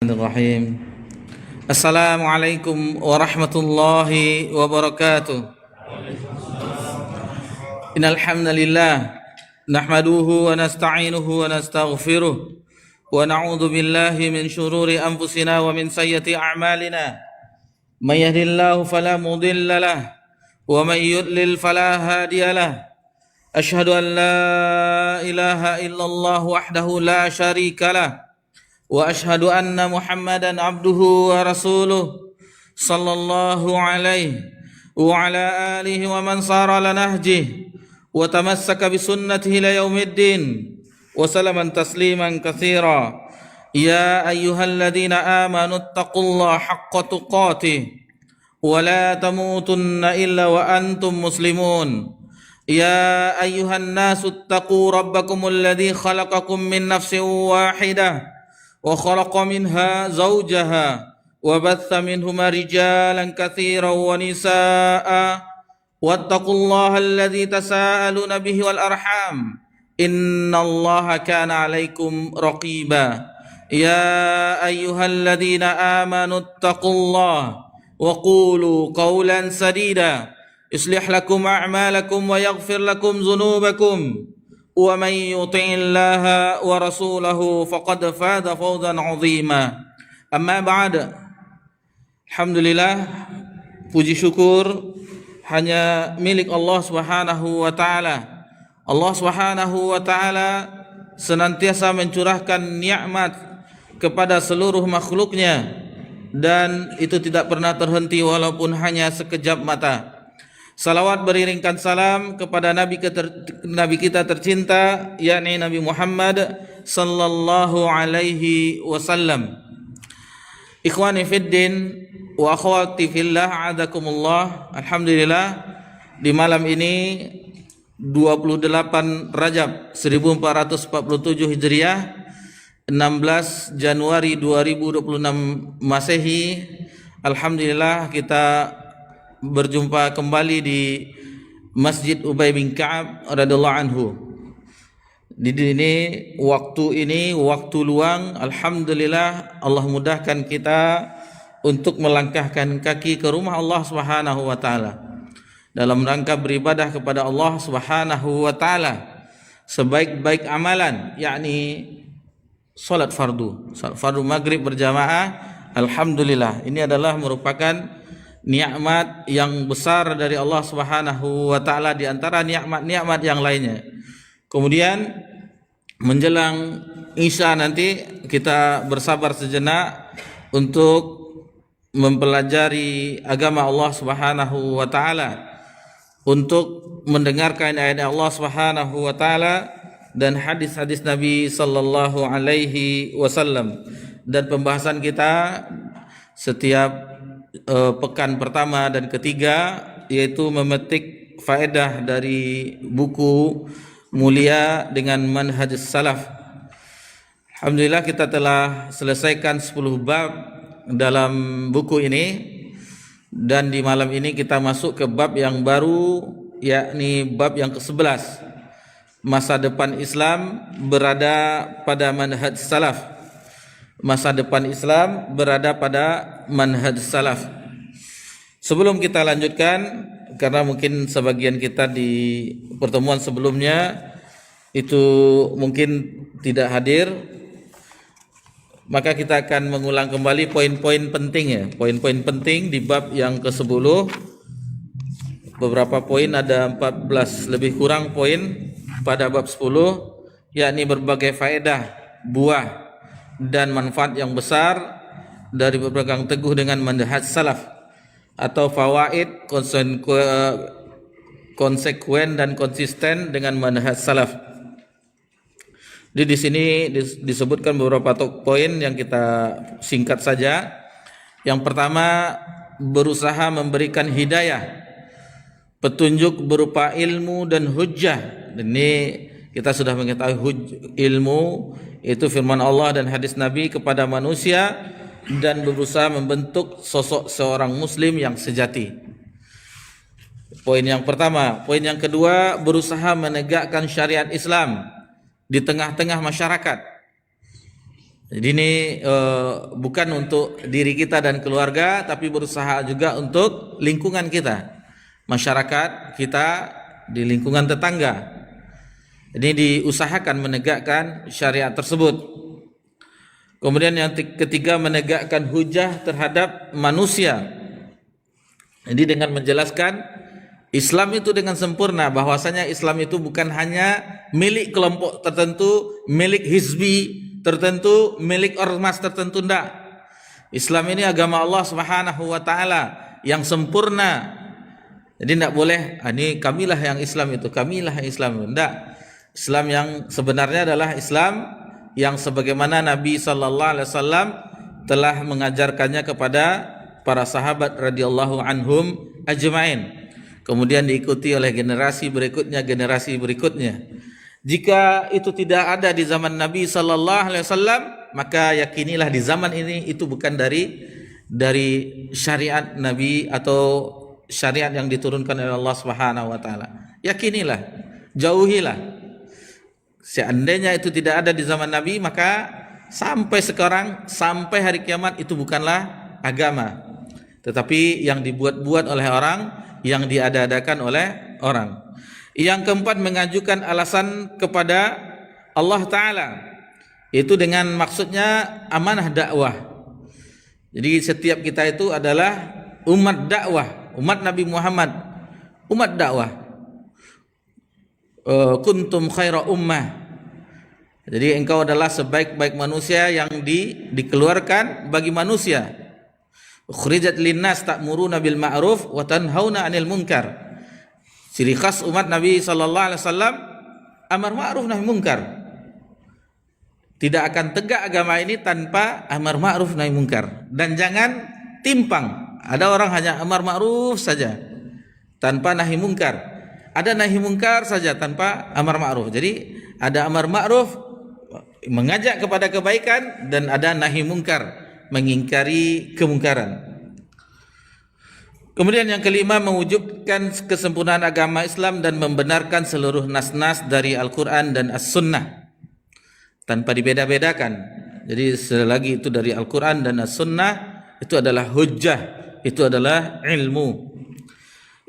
Bismillahirrahmanirrahim. Assalamualaikum warahmatullahi wabarakatuh. Innal hamdalillah nahmaduhu wa nasta'inuhu wa nastaghfiruh wa na'udzu billahi min shururi anfusina wa min sayyiati a'malina. May yahdihillahu fala mudilla lahu wa may yudlil fala hadiya lahu. Asyhadu an la ilaha illallah wahdahu la syarika lahu wa ashhadu anna Muhammadan abduhu wa rasuluh sallallahu alaihi wa ala alihi wa man sara ala nahjihi wa tamassaka bi sunnatihi ila yaumiddin wa salaman tasliman katsira. Ya ayyuhalladzina amanu taqullaha haqqa tuqatih wa la tamutunna illa wa antum muslimun. Ya ayyuhan nasu taqu rabbakumul ladzi khalaqakum min nafsin wahidah wa khalaqa minha zawjaha wa batha minhuma rijalan katsiran wa nisaa'a wattaqullaha alladzi tasaaluna bihi wal arham innallaha kana 'alaikum raqiba. Ya ayyuhalladzina amanu taqullaha wa qulu qawlan sadida yuslih lakum a'malakum wa yaghfir lakum dzunubakum wa may yuti'illaha wa rasulahu faqad faza fawzan 'azima. Amma ba'd. Alhamdulillah, puji syukur hanya milik Allah Subhanahu wa taala. Allah Subhanahu wa taala senantiasa mencurahkan nikmat kepada seluruh makhluknya dan itu tidak pernah terhenti walaupun hanya sekejap mata. Salawat beriringkan salam kepada Nabi kita tercinta, yakni Nabi Muhammad sallallahu alaihi wasallam. Ikhwani fiddin wa akhwati fillah, a'adakumullah. Alhamdulillah, di malam ini 28 Rajab 1447 Hijriah, 16 Januari 2026 Masehi. Alhamdulillah, kita berjumpa kembali di Masjid Ubay bin Ka'ab radhiyallahu anhu. Di ini waktu luang, alhamdulillah Allah mudahkan kita untuk melangkahkan kaki ke rumah Allah Subhanahu wa taala dalam rangka beribadah kepada Allah Subhanahu wa taala sebaik-baik amalan, yakni salat fardu maghrib berjamaah. Alhamdulillah, ini adalah merupakan nikmat yang besar dari Allah Subhanahu wa taala di antara nikmat-nikmat yang lainnya. Kemudian menjelang Isya nanti kita bersabar sejenak untuk mempelajari agama Allah Subhanahu wa taala, untuk mendengarkan ayat Allah Subhanahu wa taala dan hadis-hadis Nabi sallallahu alaihi wasallam. Dan pembahasan kita setiap pekan pertama dan ketiga yaitu memetik faedah dari buku mulia dengan manhaj salaf. Alhamdulillah, kita telah selesaikan 10 bab dalam buku ini dan di malam ini kita masuk ke bab yang baru, yakni bab yang ke-11, masa depan Islam berada pada manhaj salaf. Masa depan Islam berada pada manhaj salaf. Sebelum kita lanjutkan, karena mungkin sebagian kita di pertemuan sebelumnya itu mungkin tidak hadir, maka kita akan mengulang kembali poin-poin penting ya. Poin-poin penting di bab yang ke-10. Beberapa poin, ada 14 lebih kurang poin pada bab 10, yakni berbagai faedah, buah dan manfaat yang besar dari berpegang teguh dengan manhaj salaf atau fawaid konsekuen dan konsisten dengan manhaj salaf. Di sini disebutkan beberapa poin yang kita singkat saja. Yang pertama, berusaha memberikan hidayah, petunjuk berupa ilmu dan hujjah. Ini kita sudah mengetahui ilmu itu firman Allah dan hadis Nabi kepada manusia dan berusaha membentuk sosok seorang muslim yang sejati. Poin yang pertama. Poin yang kedua, berusaha menegakkan syariat Islam di tengah-tengah masyarakat. Jadi ini bukan untuk diri kita dan keluarga, tapi berusaha juga untuk lingkungan kita, masyarakat kita, di lingkungan tetangga. Ini diusahakan menegakkan syariat tersebut. Kemudian yang ketiga, menegakkan hujah terhadap manusia. Jadi dengan menjelaskan Islam itu dengan sempurna, bahwasanya Islam itu bukan hanya milik kelompok tertentu, milik hizbi tertentu, milik ormas tertentu, enggak. Islam ini agama Allah Subhanahu wa taala yang sempurna. Jadi enggak boleh ini kamilah yang Islam, itu kamilah yang Islam, enggak. Islam yang sebenarnya adalah Islam yang sebagaimana Nabi sallallahu alaihi wasallam telah mengajarkannya kepada para sahabat radhiyallahu anhum ajmain. Kemudian diikuti oleh generasi berikutnya. Jika itu tidak ada di zaman Nabi sallallahu alaihi wasallam, maka yakinilah di zaman ini itu bukan dari syariat Nabi atau syariat yang diturunkan oleh Allah Subhanahu wa taala. Yakinilah, jauhilah. Seandainya itu tidak ada di zaman Nabi, maka sampai sekarang, sampai hari kiamat itu bukanlah agama, tetapi yang dibuat-buat oleh orang, yang diada-adakan oleh orang. Yang keempat, mengajukan alasan kepada Allah Ta'ala, itu dengan maksudnya amanah dakwah. Jadi setiap kita itu adalah umat dakwah, umat Nabi Muhammad, umat dakwah. Kuntum khaira ummah. Jadi engkau adalah sebaik-baik manusia yang dikeluarkan bagi manusia. Ukhrijat linnas ta'muruna bil ma'ruf wa tanhauna 'anil munkar. Ciri khas umat Nabi sallallahu alaihi wasallam amar ma'ruf nahi munkar. Tidak akan tegak agama ini tanpa amar ma'ruf nahi munkar, dan jangan timpang. Ada orang hanya amar ma'ruf saja tanpa nahi munkar. Ada nahi munkar saja tanpa amar ma'ruf. Jadi ada amar ma'ruf mengajak kepada kebaikan, dan ada nahi munkar mengingkari kemungkaran. Kemudian yang kelima, mewujudkan kesempurnaan agama Islam dan membenarkan seluruh nas-nas dari Al-Quran dan As-Sunnah tanpa dibeda-bedakan. Jadi selagi itu dari Al-Quran dan As-Sunnah, itu adalah hujjah, itu adalah ilmu.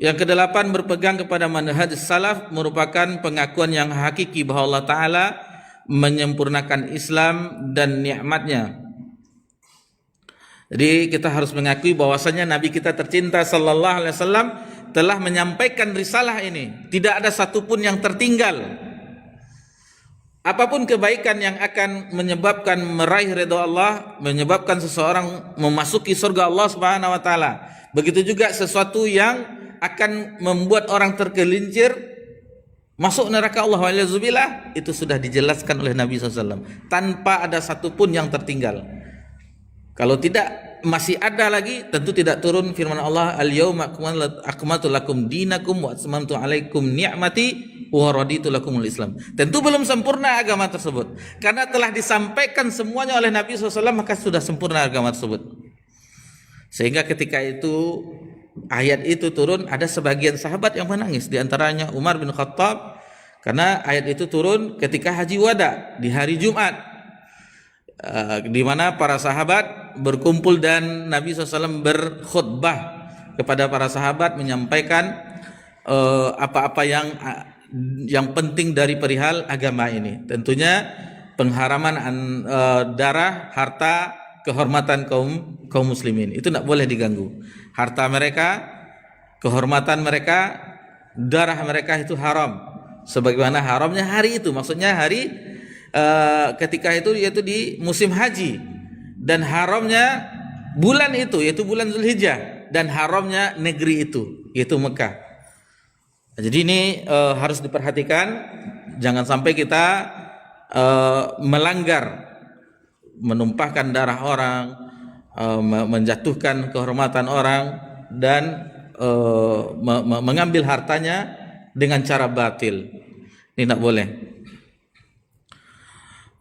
Yang kedelapan, berpegang kepada manhaj salaf merupakan pengakuan yang hakiki bahwa Allah Ta'ala menyempurnakan Islam dan nikmatnya. Jadi kita harus mengakui bahwasanya Nabi kita tercinta sallallahu alaihi wasallam telah menyampaikan risalah ini. Tidak ada satupun yang tertinggal. Apapun kebaikan yang akan menyebabkan meraih ridha Allah, menyebabkan seseorang memasuki surga Allah Subhanahu wa taala. Begitu juga sesuatu yang akan membuat orang tergelincir masuk neraka Allah wa'alaizubillah, itu sudah dijelaskan oleh Nabi SAW tanpa ada satupun yang tertinggal. Kalau tidak masih ada lagi, tentu tidak turun firman Allah, al-yauma akmaltu lakum dinakum wa atmamtu alaikum ni'mati wa raditu lakumul Islam. Tentu belum sempurna agama tersebut, karena telah disampaikan semuanya oleh Nabi SAW, maka sudah sempurna agama tersebut. Sehingga ketika itu ayat itu turun, ada sebagian sahabat yang menangis, di antaranya Umar bin Khattab, karena ayat itu turun ketika haji wada di hari Jumat, di mana para sahabat berkumpul dan Nabi SAW berkhutbah kepada para sahabat, menyampaikan apa-apa yang penting dari perihal agama ini. Tentunya pengharaman darah, harta, kehormatan kaum muslimin itu tidak boleh diganggu. Harta mereka, kehormatan mereka, darah mereka itu haram. Sebagaimana haramnya hari itu, maksudnya hari ketika itu yaitu di musim haji, dan haramnya bulan itu yaitu bulan Zulhijjah, dan haramnya negeri itu yaitu Mekah. Jadi ini harus diperhatikan, jangan sampai kita melanggar, menumpahkan darah orang, menjatuhkan kehormatan orang, dan mengambil hartanya dengan cara batil. Ini tidak boleh.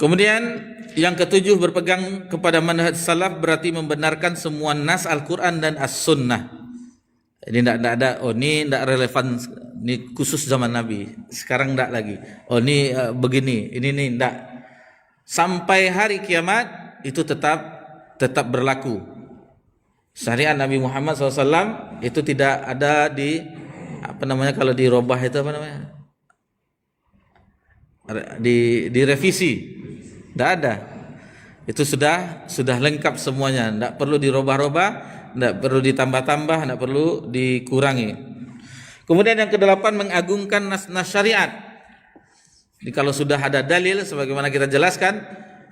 Kemudian yang ketujuh, berpegang kepada manhaj salaf berarti membenarkan semua nas Al-Quran dan As-Sunnah. Ini tidak ada, ini tidak relevan, ini khusus zaman Nabi, sekarang tidak lagi. Ini begini, ini tidak. Sampai hari kiamat itu tetap berlaku. Syariat Nabi Muhammad SAW itu tidak ada kalau dirubah itu direvisi, tidak ada. Itu sudah lengkap semuanya, tidak perlu dirubah-rubah, tidak perlu ditambah-tambah, tidak perlu dikurangi. Kemudian yang kedelapan, mengagungkan nas syariat. Jadi kalau sudah ada dalil, sebagaimana kita jelaskan,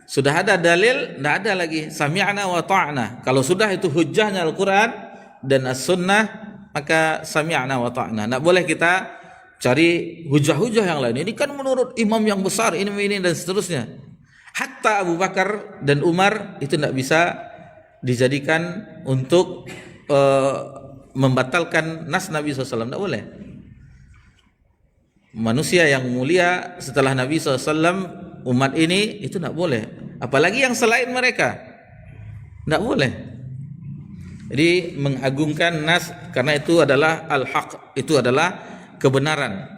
sudah ada dalil, tidak ada lagi sami'na wa ta'na. Kalau sudah itu hujjahnya Al-Quran dan As-Sunnah, maka sami'na wa ta'na. Tidak boleh kita cari hujah-hujah yang lain. Ini kan menurut imam yang besar, ini dan seterusnya. Hatta Abu Bakar dan Umar itu tidak bisa dijadikan untuk membatalkan nas Nabi SAW. Tidak boleh. Manusia yang mulia setelah Nabi SAW, umat ini itu tidak boleh, apalagi yang selain mereka, tidak boleh. Jadi mengagungkan nas, karena itu adalah al-haq, itu adalah kebenaran.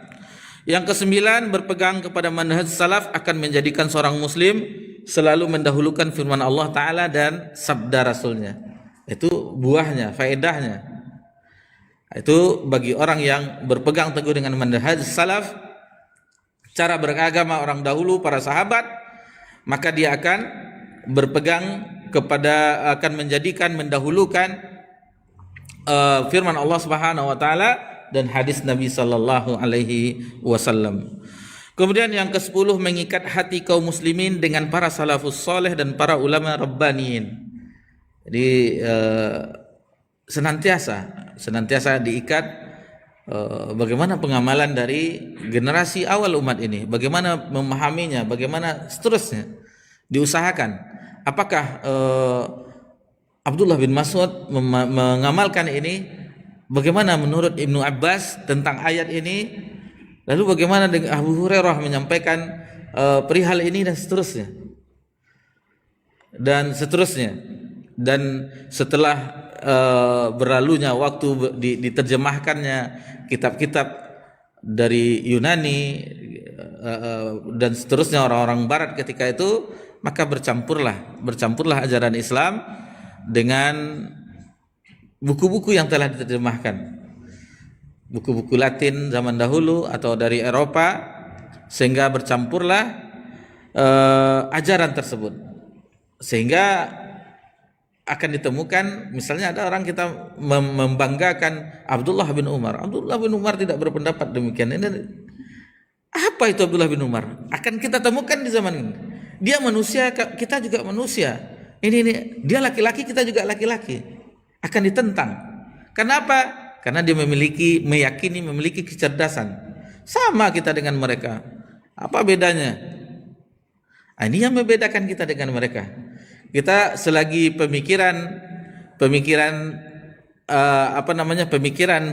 Yang kesembilan, berpegang kepada manhaj salaf akan menjadikan seorang muslim selalu mendahulukan firman Allah Ta'ala dan sabda Rasulnya. Itu buahnya, faedahnya. Itu bagi orang yang berpegang teguh dengan manhaj salaf, cara beragama orang dahulu, para sahabat, maka dia akan berpegang kepada, akan menjadikan, mendahulukan firman Allah Subhanahu wa taala dan hadis Nabi sallallahu alaihi wasallam. Kemudian yang ke-10, mengikat hati kaum muslimin dengan para salafus saleh dan para ulama rabbaniin. Jadi senantiasa diikat. Bagaimana pengamalan dari generasi awal umat ini, bagaimana memahaminya, bagaimana seterusnya diusahakan. Apakah Abdullah bin Mas'ud mengamalkan ini? Bagaimana menurut Ibnu Abbas tentang ayat ini? Lalu bagaimana dengan Abu Hurairah menyampaikan perihal ini dan seterusnya. Dan setelah berlalunya waktu, diterjemahkannya kitab-kitab dari Yunani dan seterusnya orang-orang barat ketika itu, maka bercampurlah ajaran Islam dengan buku-buku yang telah diterjemahkan, buku-buku Latin zaman dahulu atau dari Eropa, sehingga bercampurlah ajaran tersebut, sehingga akan ditemukan, misalnya ada orang kita membanggakan Abdullah bin Umar. Abdullah bin Umar tidak berpendapat demikian. Ini apa itu Abdullah bin Umar? Akan kita temukan di zaman ini. Dia manusia, kita juga manusia. Ini dia laki-laki, kita juga laki-laki. Akan ditentang. Kenapa? Karena dia meyakini memiliki kecerdasan. Sama kita dengan mereka. Apa bedanya? Ini yang membedakan kita dengan mereka. Kita selagi pemikiran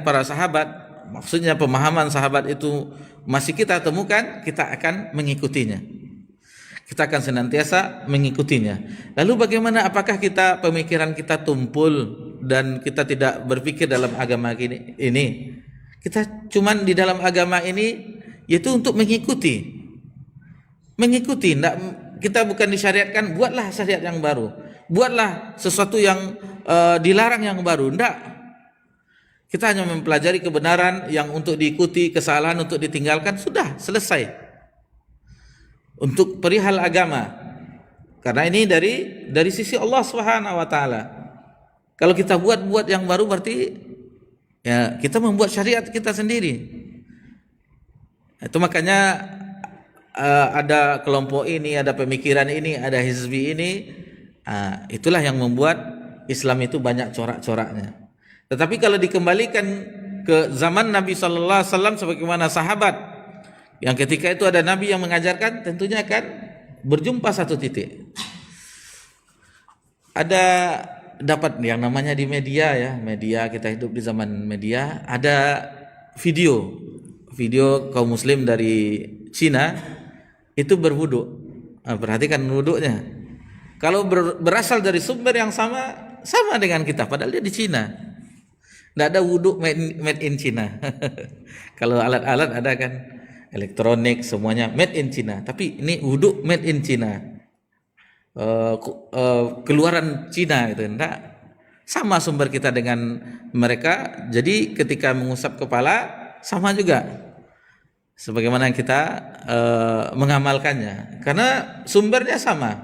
para sahabat, maksudnya pemahaman sahabat itu masih kita temukan, kita akan mengikutinya. Kita akan senantiasa mengikutinya. Lalu bagaimana, apakah pemikiran kita tumpul dan kita tidak berpikir dalam agama ini? Kita cuman di dalam agama ini yaitu untuk mengikuti. Kita bukan disyariatkan, buatlah syariat yang baru, buatlah sesuatu yang dilarang yang baru. Tidak. Kita hanya mempelajari kebenaran yang untuk diikuti, kesalahan untuk ditinggalkan, sudah selesai. Untuk perihal agama, karena ini dari sisi Allah Subhanahu wa taala. Kalau kita buat yang baru, berarti ya kita membuat syariat kita sendiri. Itu makanya ada kelompok ini, ada pemikiran ini, ada hizbi ini. Itulah yang membuat Islam itu banyak corak-coraknya. Tetapi kalau dikembalikan ke zaman Nabi sallallahu alaihi wasallam, sebagaimana sahabat yang ketika itu ada Nabi yang mengajarkan, tentunya akan berjumpa satu titik. Ada dapat yang namanya di media, ya, media, kita hidup di zaman media, ada video kaum muslim dari Cina itu berwudu. Perhatikan wuduknya. Kalau berasal dari sumber yang sama dengan kita, padahal dia di Cina. Tidak ada wuduk made in Cina. Kalau alat-alat ada kan, elektronik semuanya made in Cina. Tapi ini wuduk made in Cina. keluaran Cina gitu, enggak. Sama sumber kita dengan mereka. Jadi ketika mengusap kepala sama juga sebagaimana kita mengamalkannya, karena sumbernya sama.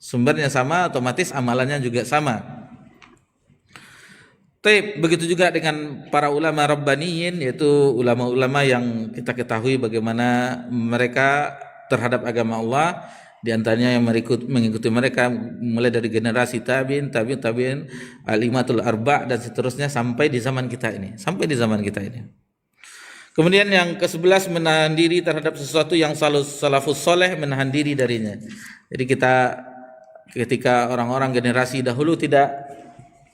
Sumbernya sama, otomatis amalannya juga sama. Begitu juga dengan para ulama rabbaniyin, yaitu ulama-ulama yang kita ketahui bagaimana mereka terhadap agama Allah. Di antaranya yang mengikuti mereka mulai dari generasi tabi'in, al-imatul arba' dan seterusnya sampai di zaman kita ini. Kemudian yang ke-11, menahan diri terhadap sesuatu yang salafus soleh menahan diri darinya. Jadi ketika orang-orang generasi dahulu tidak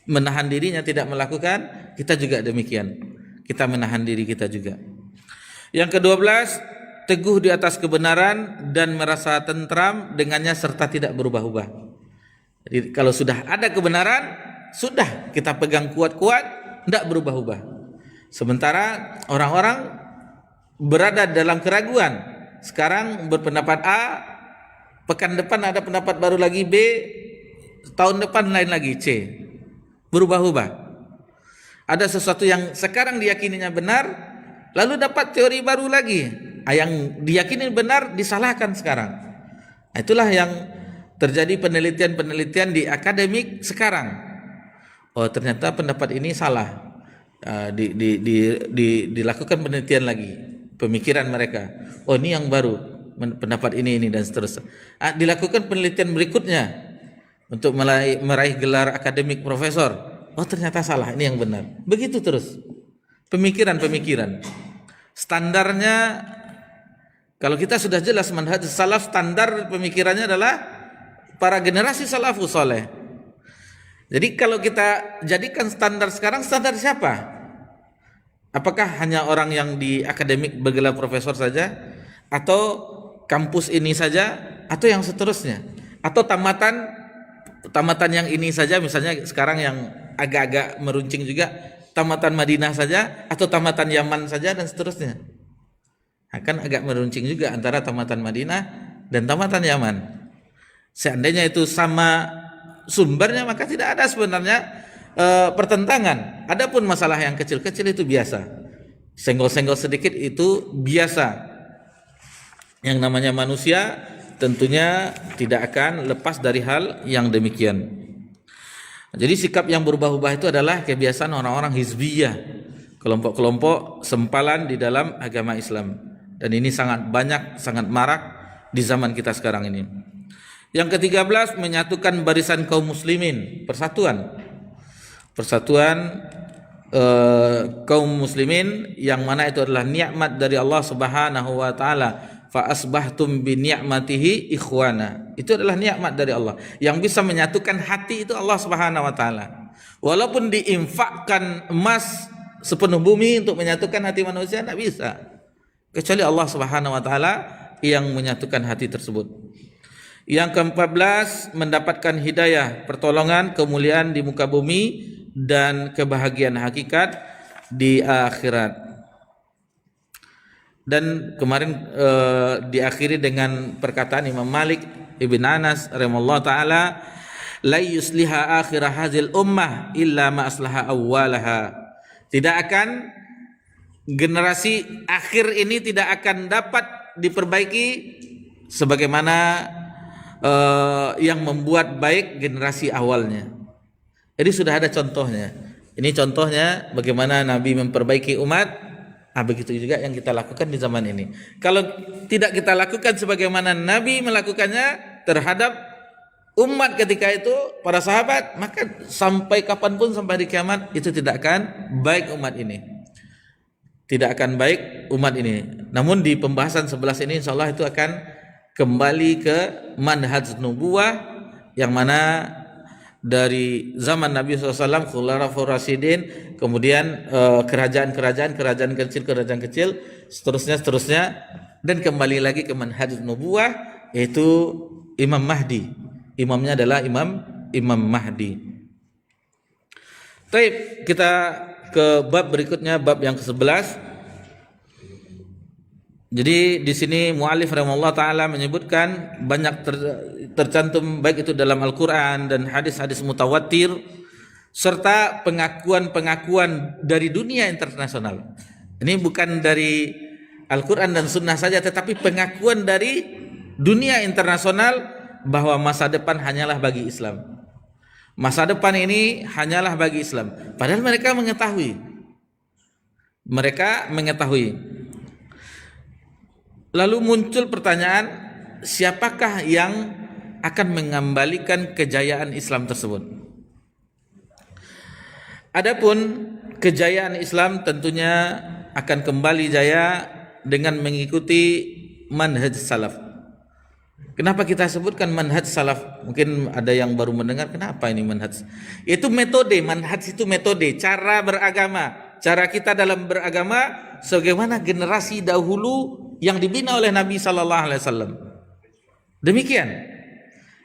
menahan dirinya, tidak melakukan, kita juga demikian. Kita menahan diri kita juga. Yang ke-12, teguh di atas kebenaran dan merasa tentram dengannya serta tidak berubah-ubah. Jadi kalau sudah ada kebenaran, sudah kita pegang kuat-kuat, tidak berubah-ubah. Sementara orang-orang berada dalam keraguan. Sekarang berpendapat A, pekan depan ada pendapat baru lagi B, tahun depan lain lagi C. Berubah-ubah. Ada sesuatu yang sekarang diyakininya benar, lalu dapat teori baru lagi. Yang diyakini benar disalahkan sekarang. Itulah yang terjadi penelitian-penelitian di akademik sekarang. Oh, ternyata pendapat ini salah. Dilakukan penelitian lagi, pemikiran mereka. Oh, ini yang baru, pendapat ini dan seterusnya. Dilakukan penelitian berikutnya untuk meraih gelar akademik profesor. Oh, ternyata salah, ini yang benar. Begitu terus. Pemikiran-pemikiran. Standarnya, kalau kita sudah jelas manhaj salaf, standar pemikirannya adalah para generasi salafus saleh. Jadi kalau kita jadikan standar sekarang, standar siapa? Apakah hanya orang yang di akademik bergelar profesor saja, atau kampus ini saja, atau yang seterusnya, atau tamatan yang ini saja, misalnya sekarang yang agak-agak meruncing juga, tamatan Madinah saja, atau tamatan Yaman saja, dan seterusnya. Akan agak meruncing juga antara tamatan Madinah dan tamatan Yaman. Seandainya itu sama sumbernya, maka tidak ada sebenarnya pertentangan. Adapun masalah yang kecil-kecil itu biasa, senggol-senggol sedikit itu biasa. Yang namanya manusia tentunya tidak akan lepas dari hal yang demikian. Jadi sikap yang berubah-ubah itu adalah kebiasaan orang-orang hizbiyah, kelompok-kelompok sempalan di dalam agama Islam. Dan ini sangat banyak, sangat marak di zaman kita sekarang ini. Yang ke-13, menyatukan barisan kaum muslimin, persatuan kaum muslimin, yang mana itu adalah nikmat dari Allah Subhanahu wa taala. Fa asbahtum bi ni'matihi ikhwana. Itu adalah nikmat dari Allah. Yang bisa menyatukan hati itu Allah Subhanahu wa taala. Walaupun diinfakkan emas sepenuh bumi untuk menyatukan hati manusia, tidak bisa. Kecuali Allah Subhanahu wa taala yang menyatukan hati tersebut. Yang ke-14, mendapatkan hidayah, pertolongan, kemuliaan di muka bumi dan kebahagiaan hakikat di akhirat. Dan kemarin diakhiri dengan perkataan Imam Malik Ibn Anas rahimahullah taala, la yusliha akhirah hazil ummah illa ma aslaha awwalaha. Tidak akan, generasi akhir ini tidak akan dapat diperbaiki sebagaimana yang membuat baik generasi awalnya. Jadi sudah ada contohnya. Ini contohnya bagaimana Nabi memperbaiki umat. Begitu juga yang kita lakukan di zaman ini. Kalau tidak kita lakukan sebagaimana Nabi melakukannya terhadap umat ketika itu, para sahabat, maka sampai kapanpun, sampai di kiamat, itu tidak akan baik umat ini. Tidak akan baik umat ini. Namun di pembahasan 11 ini insya Allah itu akan kembali ke manhaj nubuwah, yang mana dari zaman Nabi SAW, Khulafaur Rasyidin, kemudian kerajaan kecil, seterusnya, dan kembali lagi ke manhaj nubuwah, yaitu Imam Mahdi. Imamnya adalah Imam Mahdi. Baik, kita ke bab berikutnya, bab yang ke-11. Jadi di sini muallif rahimahullah taala menyebutkan banyak tercantum baik itu dalam Al-Qur'an dan hadis-hadis mutawatir serta pengakuan-pengakuan dari dunia internasional. Ini bukan dari Al-Qur'an dan sunnah saja, tetapi pengakuan dari dunia internasional bahwa masa depan hanyalah bagi Islam. Masa depan ini hanyalah bagi Islam. Padahal mereka mengetahui. Lalu muncul pertanyaan, siapakah yang akan mengembalikan kejayaan Islam tersebut? Adapun kejayaan Islam tentunya akan kembali jaya dengan mengikuti manhaj salaf. Kenapa kita sebutkan manhaj salaf? Mungkin ada yang baru mendengar, kenapa ini manhaj? Itu metode, manhaj itu metode, cara beragama, cara kita dalam beragama sebagaimana generasi dahulu yang dibina oleh Nabi sallallahu alaihi wasallam. Demikian.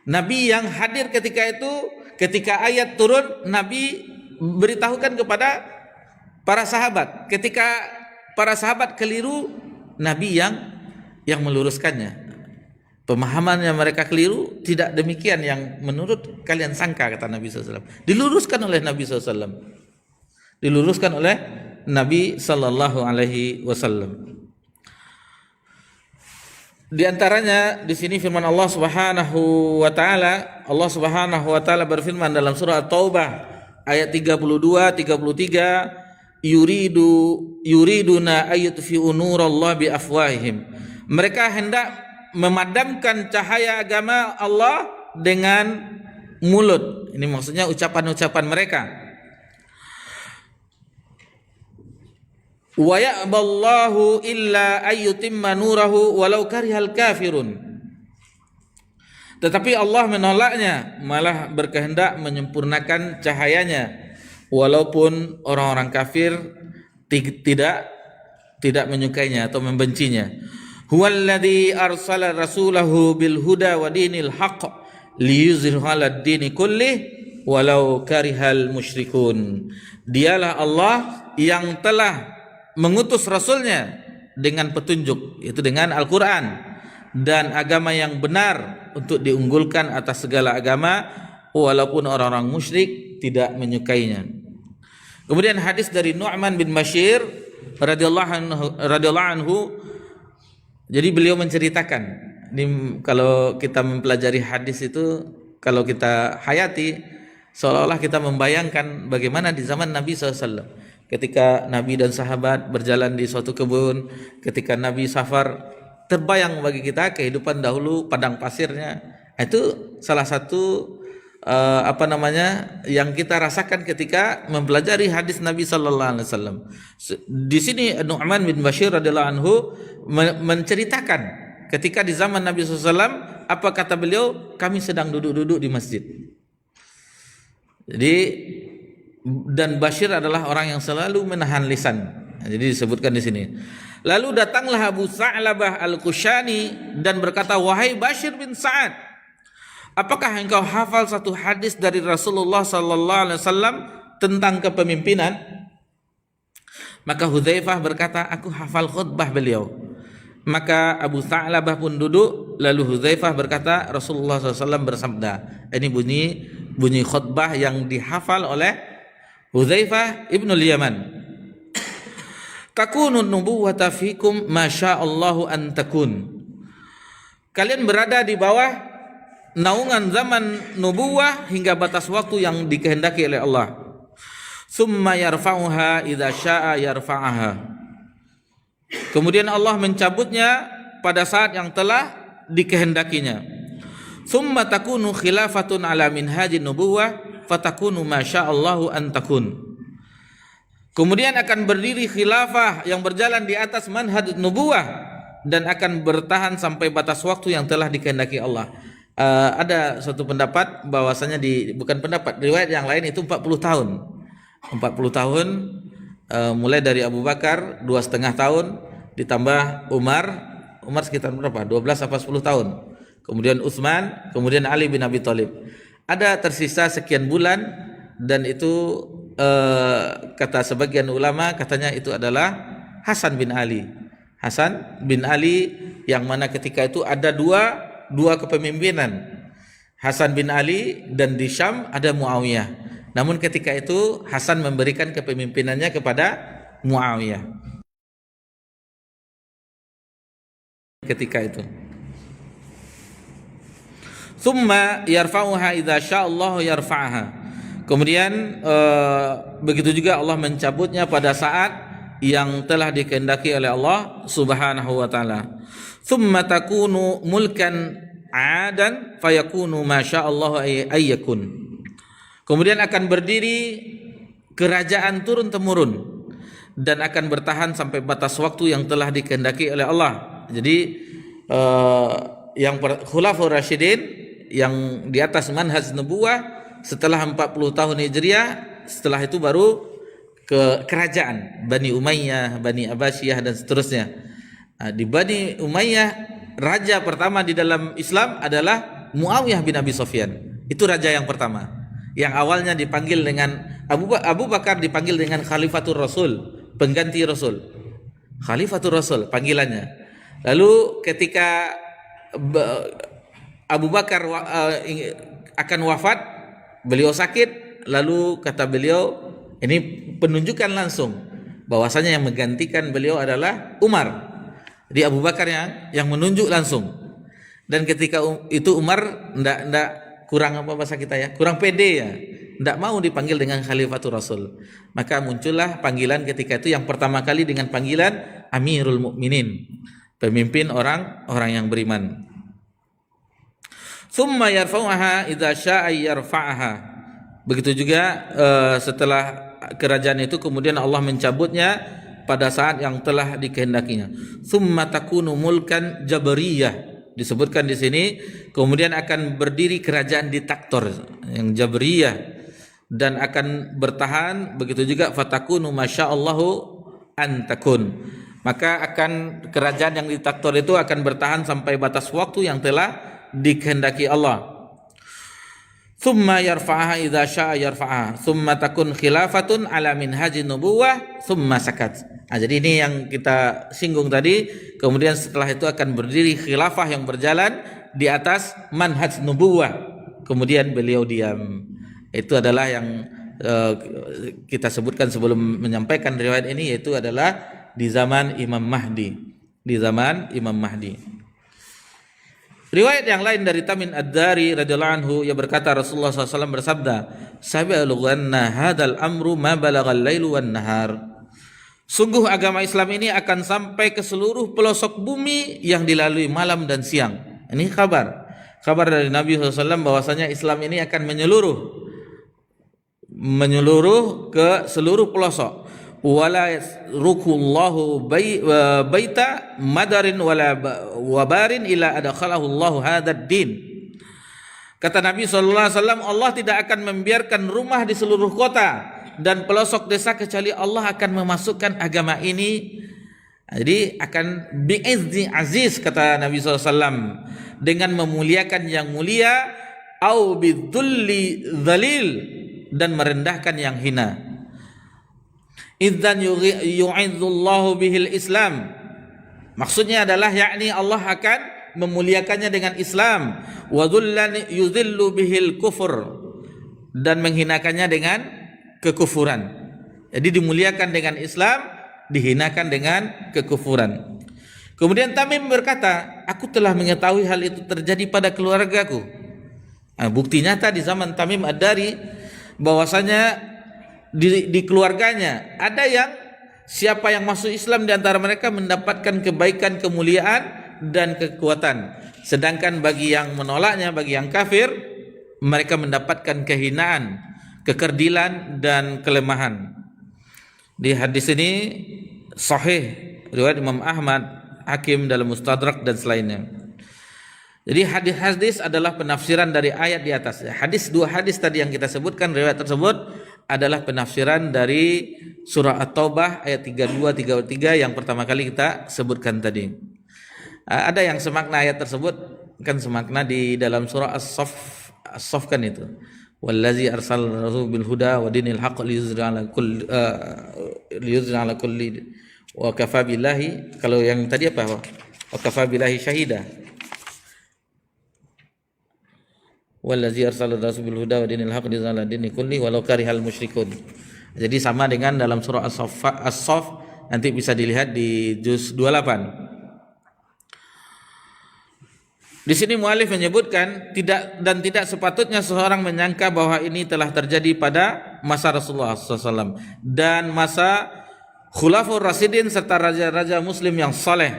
Nabi yang hadir ketika itu, ketika ayat turun, Nabi beritahukan kepada para sahabat. Ketika para sahabat keliru, Nabi yang meluruskannya. Pemahamannya mereka keliru, tidak demikian yang menurut kalian sangka, kata Nabi SAW. Diluruskan oleh Nabi SAW. Diluruskan oleh Nabi sallallahu alaihi wasallam. Di antaranya di sini firman Allah Subhanahu wa taala, Allah Subhanahu wa taala berfirman dalam surah At-Taubah ayat 32 33, yuriduna ayutfi'u nurallah bi afwahihim. Mereka hendak memadamkan cahaya agama Allah dengan mulut. Ini maksudnya ucapan-ucapan mereka. Wa ya'ballahu illa ayyutimma nurahu walau karihal kafirun. Tetapi Allah menolaknya, malah berkehendak menyempurnakan cahayanya walaupun orang-orang kafir tidak menyukainya atau membencinya. Huwallazi arsala rasulahu bil huda wa dinil haqq liyuzhirahu 'alad dini kullih walau karihal musyrikun. Dialah Allah yang telah mengutus rasulnya dengan petunjuk, yaitu dengan Al-Quran dan agama yang benar untuk diunggulkan atas segala agama walaupun orang-orang musyrik tidak menyukainya. Kemudian hadis dari Nu'man bin Bashir radhiyallahu anhu, jadi beliau menceritakan, ini kalau kita mempelajari hadis itu, kalau kita hayati seolah-olah kita membayangkan bagaimana di zaman Nabi SAW. Ketika Nabi dan sahabat berjalan di suatu kebun, ketika Nabi safar, terbayang bagi kita kehidupan dahulu padang pasirnya. Itu salah satu yang kita rasakan ketika mempelajari hadis Nabi sallallahu alaihi wasallam. Di sini Nu'man bin Bashir radhiyallahu anhu menceritakan ketika di zaman Nabi sallallahu alaihi wasallam, apa kata beliau? Kami sedang duduk-duduk di masjid. Jadi dan Bashir adalah orang yang selalu menahan lisan. Jadi disebutkan di sini. Lalu datanglah Abu Sa'labah Al-Kushani dan berkata, wahai Bashir bin Sa'ad, apakah engkau hafal satu hadis dari Rasulullah sallallahu alaihi wasallam tentang kepemimpinan? Maka Hudzaifah berkata, aku hafal khutbah beliau. Maka Abu Sa'labah pun duduk. Lalu Hudzaifah berkata, Rasulullah SAW bersabda. Ini bunyi khutbah yang dihafal oleh Hudzaifah ibnul Yaman. Takunun nubuwwata fikum masyaallahu an takun. Kalian berada di bawah naungan zaman nubuwah hingga batas waktu yang dikehendaki oleh Allah. Tsumma yarfa'uha idza syaa yarfa'aha. Kemudian Allah mencabutnya pada saat yang telah dikehendakinya. Tsumma takunu khilafatun ala minhajin nubuwah fatakunu masyaallahu an takun. Kemudian akan berdiri khilafah yang berjalan di atas manhaj nubuwah dan akan bertahan sampai batas waktu yang telah dikehendaki Allah. Ada satu pendapat bahwasanya bukan pendapat, riwayat yang lain itu 40 tahun. 40 tahun mulai dari Abu Bakar 2,5 tahun ditambah Umar sekitar berapa? 12 apa 10 tahun. Kemudian Utsman, kemudian Ali bin Abi Thalib. Ada tersisa sekian bulan dan itu kata sebagian ulama katanya itu adalah Hasan bin Ali. Hasan bin Ali, yang mana ketika itu ada dua kepemimpinan, Hasan bin Ali, dan di Syam ada Muawiyah. Namun ketika itu Hasan memberikan kepemimpinannya kepada Muawiyah ketika itu. Tsumma yarfa'uha idza sya'allahu yarfa'ha. Kemudian begitu juga Allah mencabutnya pada saat yang telah dikehendaki oleh Allah Subhanahu wa taala. Tsumma takunu mulkan 'adan fayakunu ma sya'allahu ayyakun. Kemudian akan berdiri kerajaan turun temurun dan akan bertahan sampai batas waktu yang telah dikehendaki oleh Allah. Jadi yang Khulafaur Rasyidin yang di atas manhaj nubuwah setelah 40 tahun Hijriah, setelah itu baru ke kerajaan Bani Umayyah, Bani Abbasiyah, dan seterusnya. Di Bani Umayyah, raja pertama di dalam Islam adalah Muawiyah bin Abi Sufyan. Itu raja yang pertama, yang awalnya dipanggil dengan Abu Bakar, dipanggil dengan Khalifatur Rasul, pengganti Rasul. Khalifatur Rasul panggilannya. Lalu ketika Abu Bakar akan wafat, beliau sakit, lalu kata beliau, ini penunjukan langsung bahwasanya yang menggantikan beliau adalah Umar. Jadi Abu Bakar yang menunjuk langsung. Dan ketika itu Umar ndak kurang apa bahasa kita ya, kurang pede ya, ndak mau dipanggil dengan Khalifatur Rasul. Maka muncullah panggilan ketika itu yang pertama kali dengan panggilan Amirul Mukminin, pemimpin orang-orang yang beriman. Tsumma yarfa'uha idza syaa'a yarfa'aha. Begitu juga setelah kerajaan itu kemudian Allah mencabutnya pada saat yang telah dikehendakinya. Tsumma takunu mulkan jabariyah. Disebutkan di sini kemudian akan berdiri kerajaan diktator yang jabariyah dan akan bertahan. Begitu juga fatakunu masyaallahu an takun. Maka akan kerajaan yang diktator itu akan bertahan sampai batas waktu yang telah dikehendaki Allah. Tsumma yarfa'aha idza syaa'a yarfa'aha, tsumma takun khilafatun ala minhajin nubuwah, tsumma sakat. Jadi ini yang kita singgung tadi. Kemudian setelah itu akan berdiri khilafah yang berjalan di atas manhaj nubuwah. Kemudian beliau diam. Itu adalah yang kita sebutkan sebelum menyampaikan riwayat ini, yaitu adalah di zaman Imam Mahdi. Di zaman Imam Mahdi. Riwayat yang lain dari Tamim Ad-Dari radhiyallahu anhu, ia berkata Rasulullah SAW bersabda, "Sabi'alughanna hadzal amru ma balagal lailu wan nahar." Sungguh agama Islam ini akan sampai ke seluruh pelosok bumi yang dilalui malam dan siang. Ini kabar dari Nabi SAW bahwasanya Islam ini akan menyeluruh ke seluruh pelosok. Wala rukullahu baita madarin wala wabarin ila adakhalahu Allahu hadzal din. Kata Nabi sallallahu alaihi wasallam, Allah tidak akan membiarkan rumah di seluruh kota dan pelosok desa kecuali Allah akan memasukkan agama ini. Jadi akan bi'izni aziz, kata Nabi sallallahu alaihi wasallam, dengan memuliakan yang mulia, au bidzulli dzalil, dan merendahkan yang hina. Idzan yu'izzullahu bihil Islam. Maksudnya adalah yakni Allah akan memuliakannya dengan Islam. Wa dhullan yudhillu bihil kufur, dan menghinakannya dengan kekufuran. Jadi dimuliakan dengan Islam, dihinakan dengan kekufuran. Kemudian Tamim berkata, aku telah mengetahui hal itu terjadi pada keluargaku. Bukti nyata di zaman Tamim Ad-Dari bahwasanya di keluarganya ada yang siapa yang masuk Islam di antara mereka mendapatkan kebaikan, kemuliaan, dan kekuatan. Sedangkan bagi yang menolaknya, bagi yang kafir, mereka mendapatkan kehinaan, kekerdilan, dan kelemahan. Di hadis ini sahih riwayat Imam Ahmad, Hakim dalam Mustadrak, dan selainnya. Jadi hadis-hadis adalah penafsiran dari ayat di atas. Dua hadis tadi yang kita sebutkan, riwayat tersebut adalah penafsiran dari surah At-Taubah ayat 32 33 yang pertama kali kita sebutkan tadi. Ada yang semakna ayat tersebut, kan semakna di dalam surah As-Saff kan itu. Wallazi arsalahu bil huda wa dinil haqq liyuzhira ala kulli Wa kafa billahi, kalau yang tadi apa? Wa kafa billahi syahida. Wallazi arsala rasul bil huda wa dinil haqq liyuzhira dini kulli walau karihal musyrikun. Jadi sama dengan dalam surah As-Saff, nanti bisa dilihat di juz 28. Di sini mualif menyebutkan tidak sepatutnya seseorang menyangka bahwa ini telah terjadi pada masa Rasulullah SAW dan masa Khulafaur Rasyidin serta raja-raja Muslim yang saleh.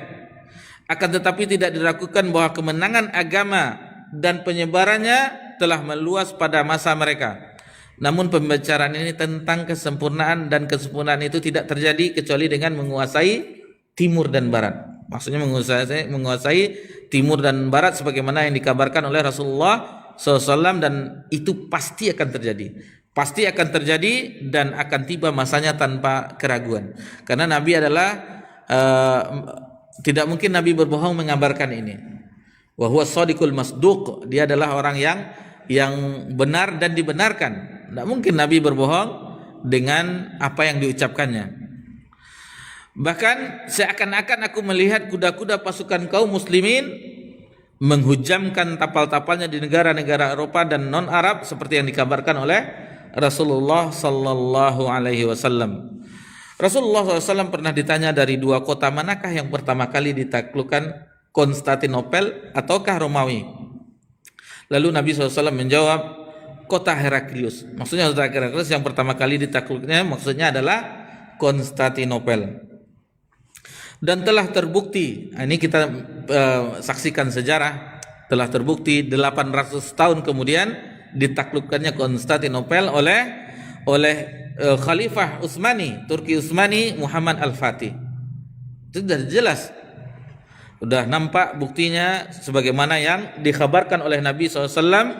Akan tetapi tidak diragukan bahwa kemenangan agama dan penyebarannya telah meluas pada masa mereka. Namun pembicaraan ini tentang kesempurnaan, dan kesempurnaan itu tidak terjadi kecuali dengan menguasai timur dan barat. Maksudnya menguasai timur dan barat sebagaimana yang dikabarkan oleh Rasulullah SAW, dan itu pasti akan terjadi dan akan tiba masanya tanpa keraguan. Karena Nabi adalah tidak mungkin Nabi berbohong mengabarkan ini. Wa huwa shadiqul masduq, dia adalah orang yang benar dan dibenarkan. Tidak mungkin Nabi berbohong dengan apa yang diucapkannya. Bahkan seakan-akan aku melihat kuda-kuda pasukan kaum muslimin menghujamkan tapal-tapalnya di negara-negara Eropa dan non-Arab seperti yang dikabarkan oleh Rasulullah sallallahu alaihi wasallam. Rasulullah SAW pernah ditanya dari dua kota manakah yang pertama kali ditaklukkan, Konstantinopel ataukah Romawi? Lalu Nabi SAW menjawab, kota Heraklius. Maksudnya kota Heraklius yang pertama kali ditakluknya maksudnya adalah Konstantinopel. Dan telah terbukti, ini kita saksikan sejarah, telah terbukti 800 tahun kemudian ditaklukkannya Konstantinopel oleh Khalifah Utsmani, Turki Utsmani Muhammad Al-Fatih. Itu sudah jelas, sudah nampak buktinya sebagaimana yang dikhabarkan oleh Nabi SAW,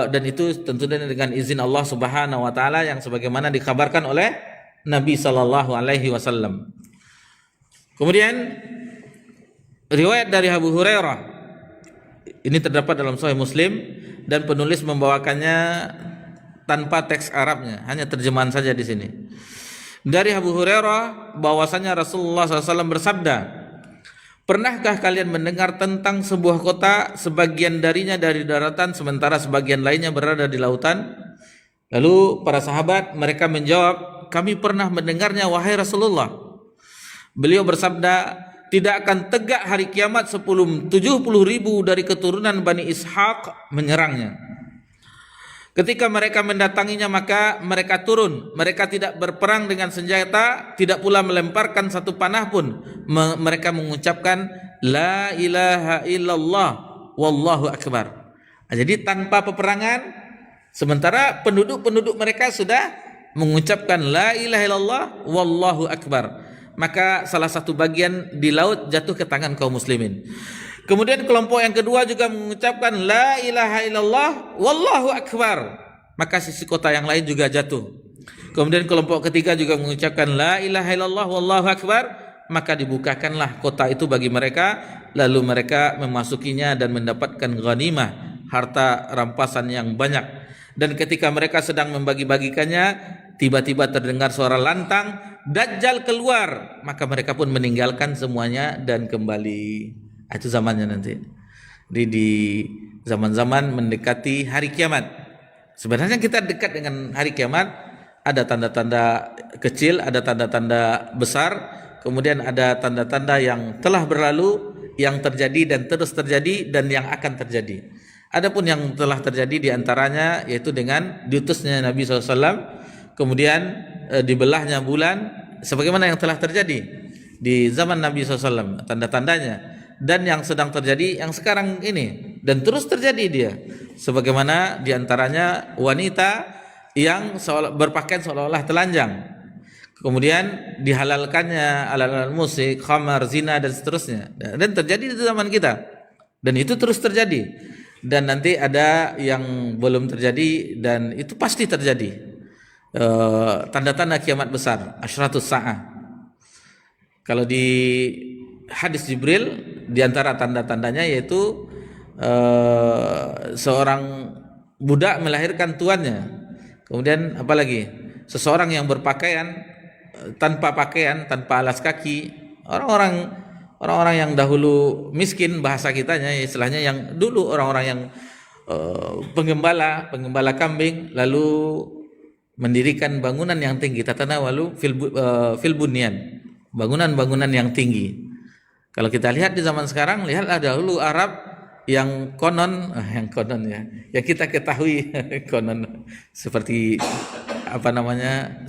dan itu tentunya dengan izin Allah Subhanahu Wa Taala yang sebagaimana dikhabarkan oleh Nabi Sallallahu Alaihi Wasallam. Kemudian riwayat dari Abu Hurairah ini terdapat dalam Sahih Muslim, dan penulis membawakannya tanpa teks Arabnya, hanya terjemahan saja di sini. Dari Abu Hurairah bahwasanya Rasulullah SAW bersabda, pernahkah kalian mendengar tentang sebuah kota sebagian darinya dari daratan sementara sebagian lainnya berada di lautan? Lalu para sahabat mereka menjawab, kami pernah mendengarnya wahai Rasulullah. Beliau bersabda, tidak akan tegak hari kiamat sebelum 70.000 dari keturunan Bani Ishaq menyerangnya. Ketika mereka mendatanginya maka mereka turun. Mereka tidak berperang dengan senjata, tidak pula melemparkan satu panah pun. Mereka mengucapkan La ilaha illallah wallahu akbar. Jadi tanpa peperangan, sementara penduduk mereka sudah mengucapkan La ilaha illallah wallahu akbar. Maka salah satu bagian di laut jatuh ke tangan kaum muslimin. Kemudian kelompok yang kedua juga mengucapkan La ilaha illallah wallahu akbar. Maka sisi kota yang lain juga jatuh. Kemudian kelompok ketiga juga mengucapkan La ilaha illallah wallahu akbar. Maka dibukakanlah kota itu bagi mereka. Lalu mereka memasukinya dan mendapatkan ghanimah, harta rampasan yang banyak. Dan ketika mereka sedang membagi-bagikannya, tiba-tiba terdengar suara lantang, Dajjal keluar, maka mereka pun meninggalkan semuanya dan kembali. Itu zamannya nanti. Di zaman-zaman mendekati hari kiamat. Sebenarnya kita dekat dengan hari kiamat. Ada tanda-tanda kecil, ada tanda-tanda besar, kemudian ada tanda-tanda yang telah berlalu, yang terjadi dan terus terjadi dan yang akan terjadi. Adapun yang telah terjadi diantaranya yaitu dengan diutusnya Nabi SAW, kemudian dibelahnya bulan, sebagaimana yang telah terjadi di zaman Nabi SAW, tanda-tandanya, dan yang sedang terjadi yang sekarang ini, dan terus terjadi dia, sebagaimana diantaranya wanita yang berpakaian seolah-olah telanjang, kemudian dihalalkannya alat-alat musik, khamar, zina dan seterusnya, dan terjadi di zaman kita, dan itu terus terjadi, dan nanti ada yang belum terjadi dan itu pasti terjadi. Tanda-tanda kiamat besar, asyratus sa'ah. Kalau di hadis Jibril, diantara tanda-tandanya yaitu seorang budak melahirkan tuannya. Kemudian apalagi seseorang yang berpakaian tanpa pakaian, tanpa alas kaki. Orang-orang yang dahulu miskin, bahasa kitanya istilahnya, yang dulu orang-orang yang penggembala kambing, lalu mendirikan bangunan yang tinggi, tatanawalu fil bunyan, bangunan-bangunan yang tinggi. Kalau kita lihat di zaman sekarang, lihatlah dahulu Arab yang konon ya, yang kita ketahui konon, seperti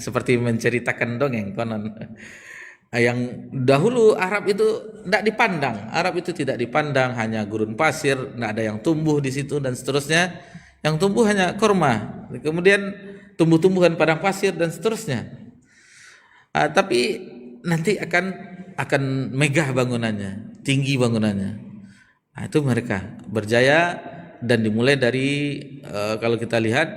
seperti menceritakan dongeng konon. Yang dahulu Arab itu tidak dipandang, hanya gurun pasir, tidak ada yang tumbuh di situ dan seterusnya. Yang tumbuh hanya kurma, kemudian tumbuh-tumbuhan padang pasir dan seterusnya. Tapi nanti akan megah bangunannya, tinggi bangunannya. Itu mereka berjaya, dan dimulai dari kalau kita lihat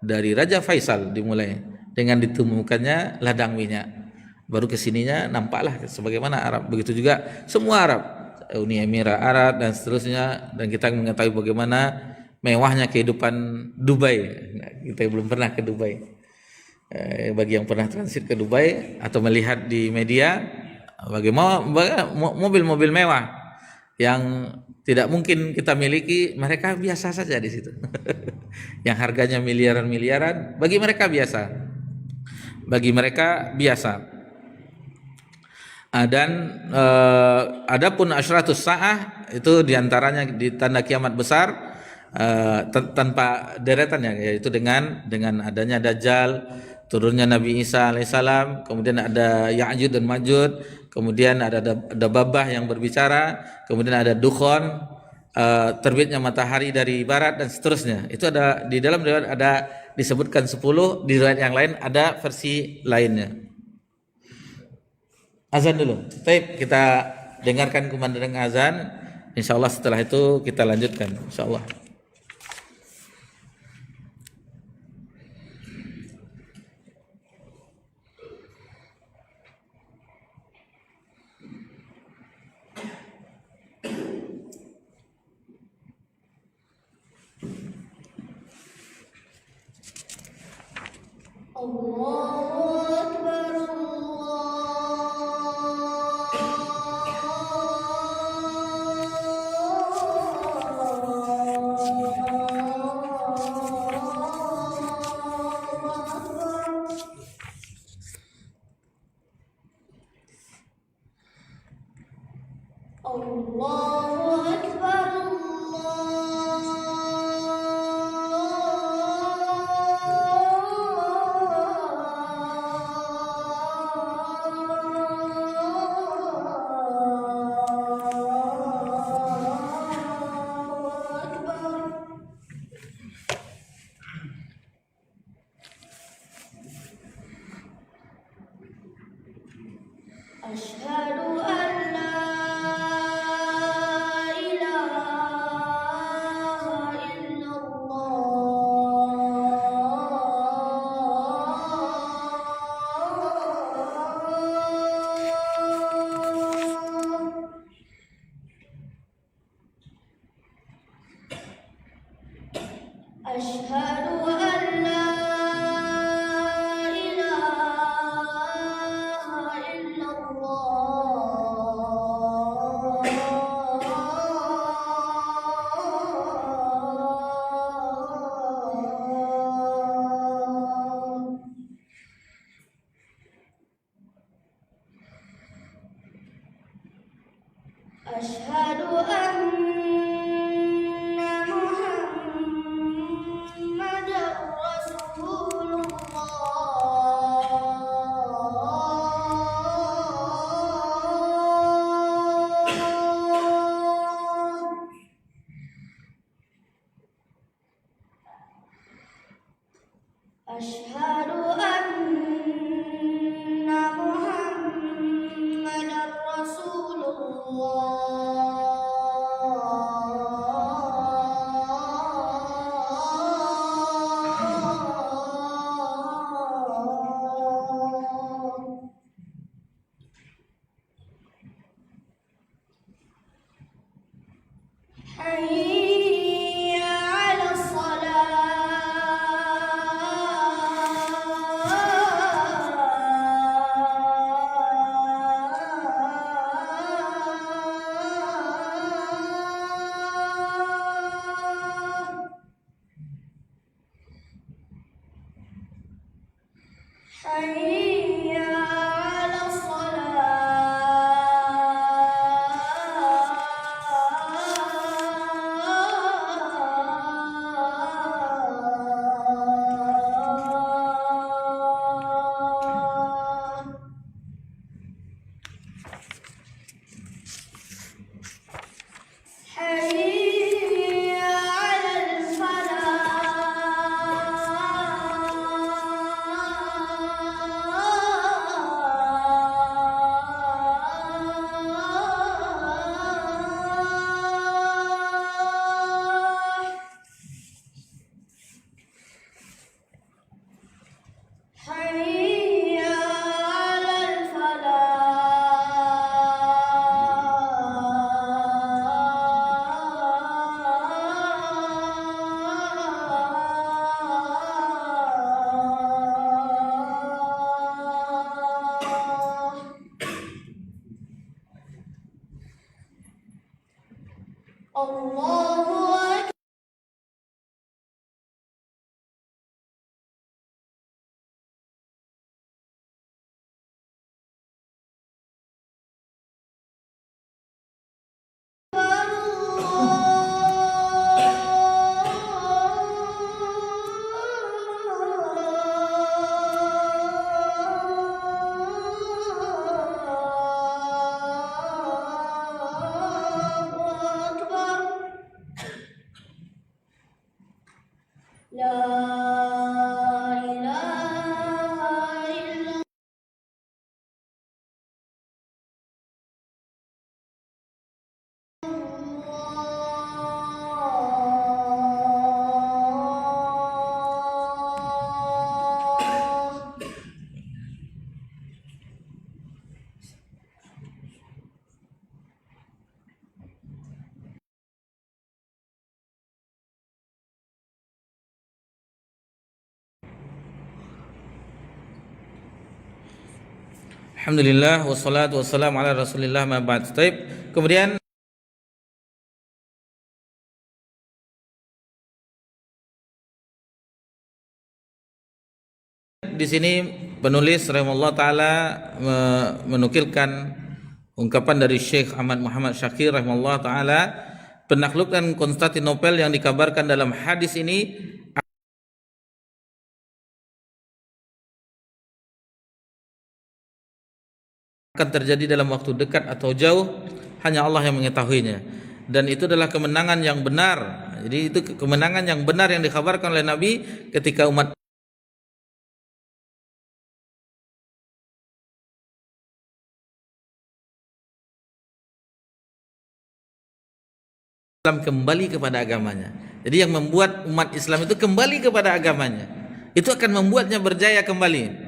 dari Raja Faisal, dimulai dengan ditemukannya ladang minyak. Baru kesininya nampaklah sebagaimana Arab. Begitu juga semua Arab, Uni Emirat Arab dan seterusnya. Dan kita mengetahui bagaimana mewahnya kehidupan Dubai. Nah, kita belum pernah ke Dubai. Bagi yang pernah transit ke Dubai atau melihat di media, bagaimana mobil-mobil mewah yang tidak mungkin kita miliki, mereka biasa saja di situ. Yang harganya miliaran-miliaran, bagi mereka biasa. Dan adapun asyratus saah itu diantaranya di tanda kiamat besar, tanpa deretannya, yaitu dengan adanya Dajjal, turunnya Nabi Isa alaihissalam, kemudian ada Ya'juj dan Ma'juj, kemudian ada Dababah yang berbicara, kemudian ada Dukhon, terbitnya matahari dari barat dan seterusnya. Itu ada di dalam riwayat, ada disebutkan 10, di riwayat yang lain ada versi lainnya. Azan dulu. Baik, kita dengarkan kumandang azan. Insyaallah setelah itu kita lanjutkan. Insyaallah. Allahu Akbar. Allahu Akbar. Asyhadu an la ilaha illallah. Asyhadu an la ilaha illallah. Asyhadu anna Muhammadar Rasulullah. Asyhadu anna Muhammadar Rasulullah. Hayya 'alas salah. حي على الفلاح حي على الفلاح الله أكبر الله أكبر لا إله إلا الله Alhamdulillah wassalatu wassalamu ala Rasulillah ma ba'd. Taib. Kemudian di sini penulis rahimahullah taala menukilkan ungkapan dari Syekh Ahmad Muhammad Syakir rahimahullah taala, penaklukan Konstantinopel yang dikabarkan dalam hadis ini akan terjadi dalam waktu dekat atau jauh, hanya Allah yang mengetahuinya, dan itu adalah kemenangan yang benar. Jadi itu kemenangan yang benar yang dikabarkan oleh Nabi ketika umat Islam kembali kepada agamanya. Jadi yang membuat umat Islam itu kembali kepada agamanya, itu akan membuatnya berjaya kembali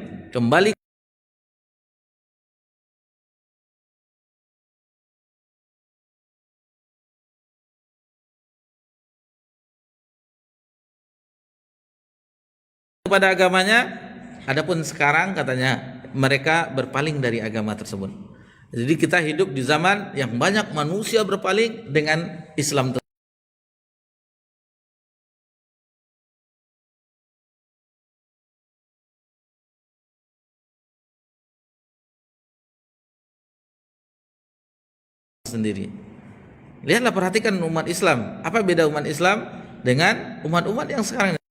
kepada agamanya. Adapun sekarang katanya mereka berpaling dari agama tersebut. Jadi kita hidup di zaman yang banyak manusia berpaling dengan Islam tersebut. Sendiri. Lihatlah, perhatikan umat Islam. Apa beda umat Islam dengan umat-umat yang sekarang?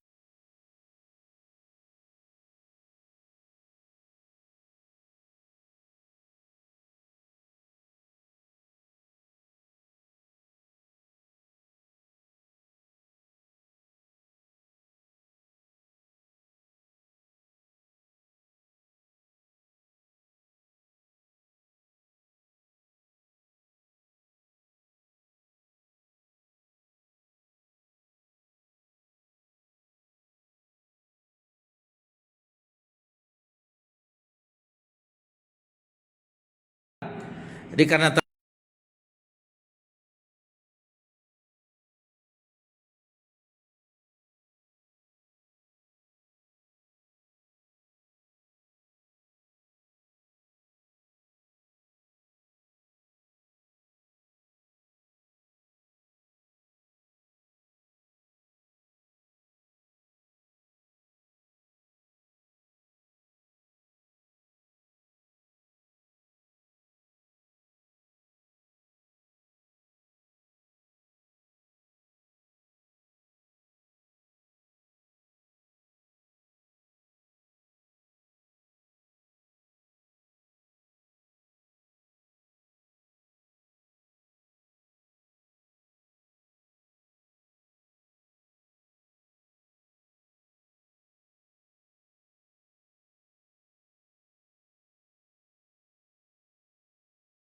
Jadi karena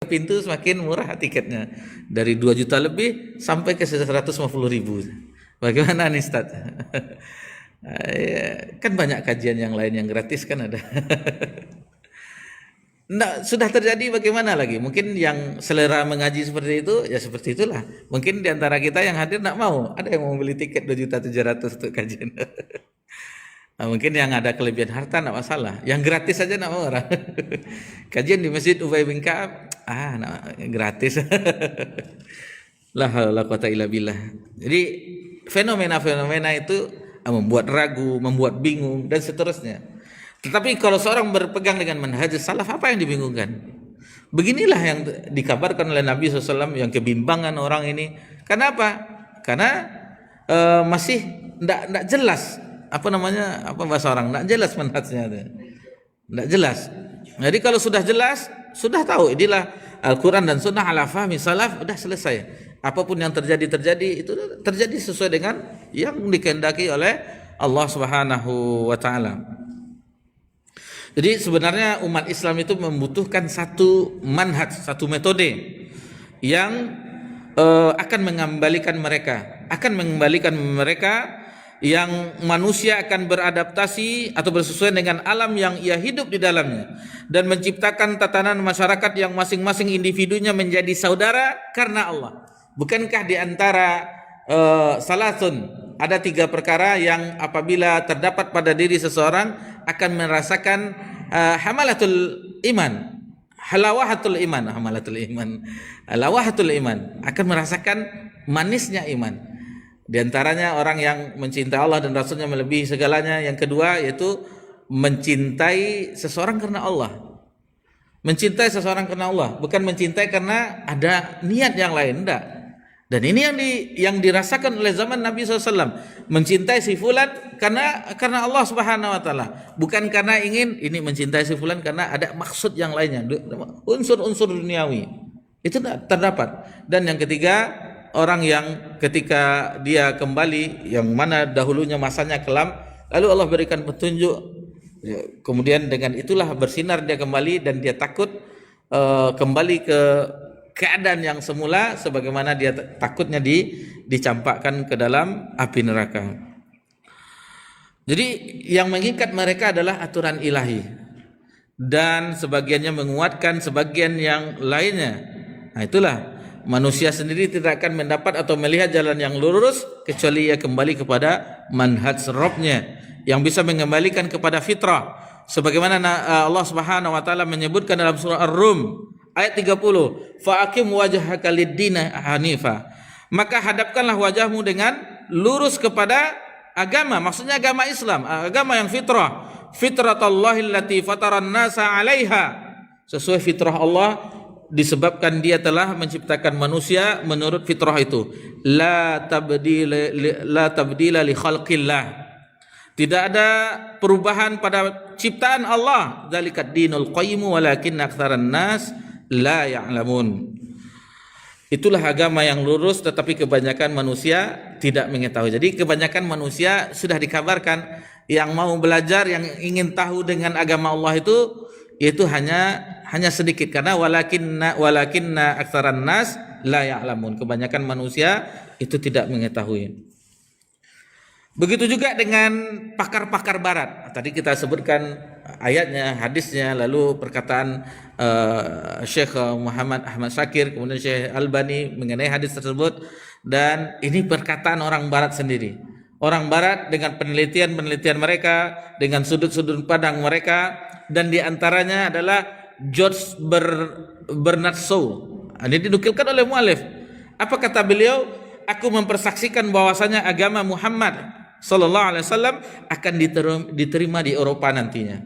pintu semakin murah tiketnya. Dari 2 juta lebih sampai ke 150.000. Bagaimana nih Ustaz? Kan banyak kajian yang lain yang gratis kan ada. Nah, sudah terjadi bagaimana lagi? Mungkin yang selera mengaji seperti itu, ya seperti itulah. Mungkin di antara kita yang hadir tidak mau. Ada yang mau beli tiket 2.700.000 untuk kajian. Nah, mungkin yang ada kelebihan harta tidak masalah. Yang gratis saja tidak mau orang. Kajian di Masjid Ubay bin Ka'ab, gratis. La haula wala quwata illa billah. Jadi fenomena-fenomena itu membuat ragu, membuat bingung dan seterusnya. Tetapi kalau seorang berpegang dengan manhaj salaf, apa yang dibingungkan? Beginilah yang dikabarkan oleh Nabi SAW, yang kebimbangan orang ini. Kenapa? Karena masih tidak jelas apa bahasa orang, tidak jelas manhajnya, tidak jelas. Jadi kalau sudah jelas, sudah tahu inilah Al-Quran dan Sunnah ala fahmi salaf, sudah selesai. Apapun yang terjadi itu terjadi sesuai dengan yang dikehendaki oleh Allah Subhanahu wa taala. Jadi sebenarnya umat Islam itu membutuhkan satu manhaj, satu metode yang akan mengembalikan mereka yang manusia akan beradaptasi atau bersesuaian dengan alam yang ia hidup di dalamnya dan menciptakan tatanan masyarakat yang masing-masing individunya menjadi saudara karena Allah. Bukankah di antara salasun ada 3 perkara yang apabila terdapat pada diri seseorang akan merasakan halawahatul iman, akan merasakan manisnya iman. Di antaranya orang yang mencintai Allah dan Rasulnya melebihi segalanya. Yang kedua yaitu mencintai seseorang karena Allah. Mencintai seseorang karena Allah, bukan mencintai karena ada niat yang lain, enggak. Dan ini yang dirasakan oleh zaman Nabi SAW. Mencintai si fulan karena Allah Subhanahu wa taala, bukan karena ingin ini mencintai si fulan karena ada maksud yang lainnya, unsur-unsur duniawi. Itu terdapat. Dan yang ketiga, orang yang ketika dia kembali, yang mana dahulunya masanya kelam, lalu Allah berikan petunjuk, kemudian dengan itulah bersinar dia kembali dan dia takut kembali ke keadaan yang semula sebagaimana dia takutnya dicampakkan ke dalam api neraka. Jadi yang mengikat mereka adalah aturan ilahi, dan sebagiannya menguatkan sebagian yang lainnya. Nah, itulah manusia sendiri tidak akan mendapat atau melihat jalan yang lurus kecuali ia kembali kepada manhaj Rabbnya yang bisa mengembalikan kepada fitrah. Sebagaimana Allah Subhanahu wa taala menyebutkan dalam surah Ar-Rum ayat 30, fa'akim wajhaka lid-dina hanifa, maka hadapkanlah wajahmu dengan lurus kepada agama, maksudnya agama Islam, agama yang fitrah, fitratallahi allati fataran nasa 'alaiha, sesuai fitrah Allah, disebabkan dia telah menciptakan manusia menurut fitrah itu. La tabdila li khalqillah, tidak ada perubahan pada ciptaan Allah. Dzalikat dinul qayyim walakin aktsaran nas la ya'lamun. Itulah agama yang lurus, tetapi kebanyakan manusia tidak mengetahui. Jadi kebanyakan manusia sudah dikabarkan, yang mau belajar, yang ingin tahu dengan agama Allah itu hanya sedikit, karena walakinna aktsaran nas la ya'lamun. Kebanyakan manusia itu tidak mengetahui. Begitu juga dengan pakar-pakar barat. Tadi kita sebutkan ayatnya, hadisnya, lalu perkataan Syekh Muhammad Ahmad Syakir, kemudian Syekh Albani mengenai hadis tersebut, dan ini perkataan orang barat sendiri. Orang barat dengan penelitian mereka, dengan sudut-sudut pandang mereka, dan diantaranya adalah George Bernard Shaw. Ini dinukilkan oleh mu'alif. Apa kata beliau? Aku mempersaksikan bahwasanya agama Muhammad sallallahu alaihi wasallam akan diterima di Eropa nantinya.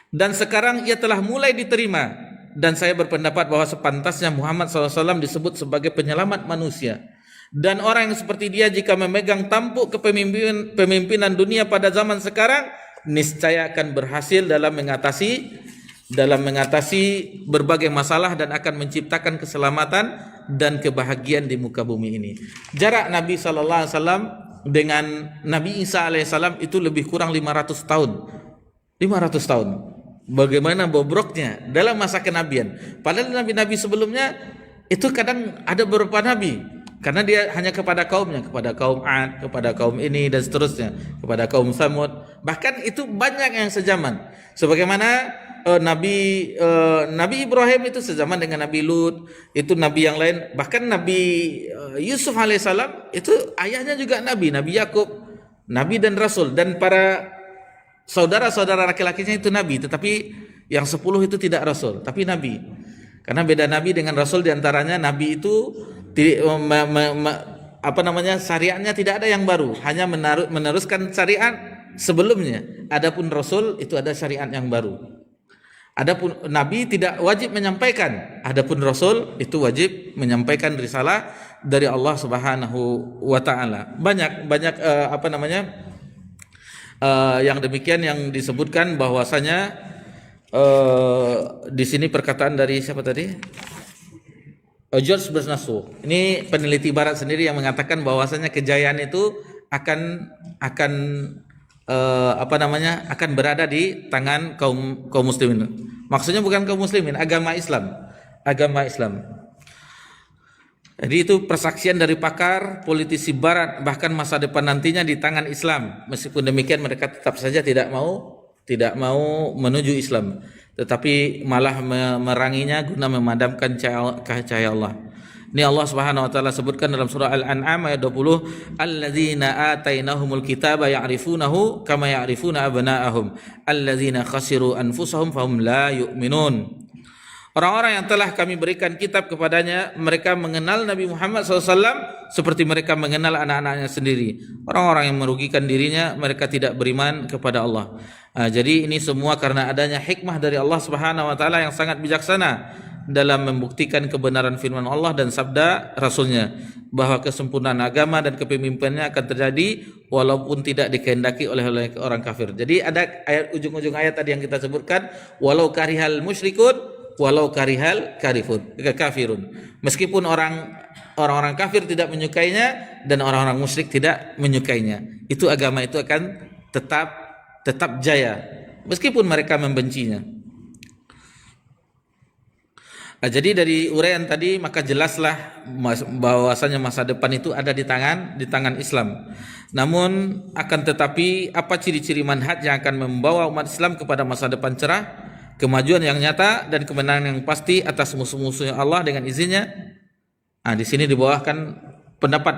Dan sekarang ia telah mulai diterima, dan saya berpendapat bahwa sepantasnya Muhammad sallallahu alaihi wasallam disebut sebagai penyelamat manusia. Dan orang yang seperti dia jika memegang tampuk kepemimpinan dunia pada zaman sekarang, niscaya akan berhasil dalam mengatasi berbagai masalah dan akan menciptakan keselamatan dan kebahagiaan di muka bumi ini. Jarak Nabi sallallahu alaihi wasallam dengan Nabi Isa alaihissalam itu lebih kurang 500 tahun. 500 tahun. bagaimana bobroknya dalam masa kenabian. Padahal nabi-nabi sebelumnya itu kadang ada beberapa nabi, karena dia hanya kepada kaumnya, kepada kaum Ad, kepada kaum ini dan seterusnya, kepada kaum Samud. Bahkan itu banyak yang sezaman. Sebagaimana Nabi Ibrahim itu sezaman dengan Nabi Lut, itu nabi yang lain. Bahkan Nabi Yusuf alaihissalam itu ayahnya juga Nabi Yakub, nabi dan rasul, dan para saudara-saudara laki-lakinya itu nabi, tetapi yang 10 itu tidak rasul, tapi nabi. Karena beda nabi dengan rasul, diantaranya nabi itu syariatnya tidak ada yang baru, hanya meneruskan syariat sebelumnya. Adapun rasul itu ada syariat yang baru. Adapun nabi tidak wajib menyampaikan, adapun rasul itu wajib menyampaikan risalah dari Allah Subhanahu wa taala. Banyak yang demikian yang disebutkan bahwasanya di sini perkataan dari siapa tadi? George Bernasco. Ini peneliti barat sendiri yang mengatakan bahwasanya kejayaan itu akan berada di tangan kaum muslimin. Maksudnya bukan kaum muslimin, agama Islam. Jadi itu persaksian dari pakar, politisi barat, bahkan masa depan nantinya di tangan Islam. Meskipun demikian mereka tetap saja tidak mau menuju Islam, tetapi malah meranginya guna memadamkan cahaya Allah. Ini Allah Subhanahu wa taala sebutkan dalam surah Al-An'am ayat 20, alladzina atainahumul kitaba ya'rifunahu kama ya'rifuna abna'ahum alladzina khasiru anfusahum fahum la yu'minun. Orang-orang yang telah kami berikan kitab kepadanya, mereka mengenal Nabi Muhammad SAW seperti mereka mengenal anak-anaknya sendiri. Orang-orang yang merugikan dirinya, mereka tidak beriman kepada Allah. Jadi ini semua karena adanya hikmah dari Allah Subhanahu wa taala yang sangat bijaksana dalam membuktikan kebenaran firman Allah dan sabda Rasulnya, bahwa kesempurnaan agama dan kepemimpinannya akan terjadi walaupun tidak dikehendaki oleh orang kafir. Jadi ada ayat ujung-ujung ayat tadi yang kita sebutkan, walau karihal musyrikun walau karihal kafirun. Meskipun orang-orang kafir tidak menyukainya dan orang-orang musyrik tidak menyukainya, itu agama itu akan tetap jaya meskipun mereka membencinya. Jadi dari uraian tadi maka jelaslah bahwasanya masa depan itu ada di tangan Islam. Namun akan tetapi apa ciri-ciri manhaj yang akan membawa umat Islam kepada masa depan cerah, kemajuan yang nyata dan kemenangan yang pasti atas musuh-musuhnya Allah dengan izinnya? Di sini dibawahkan pendapat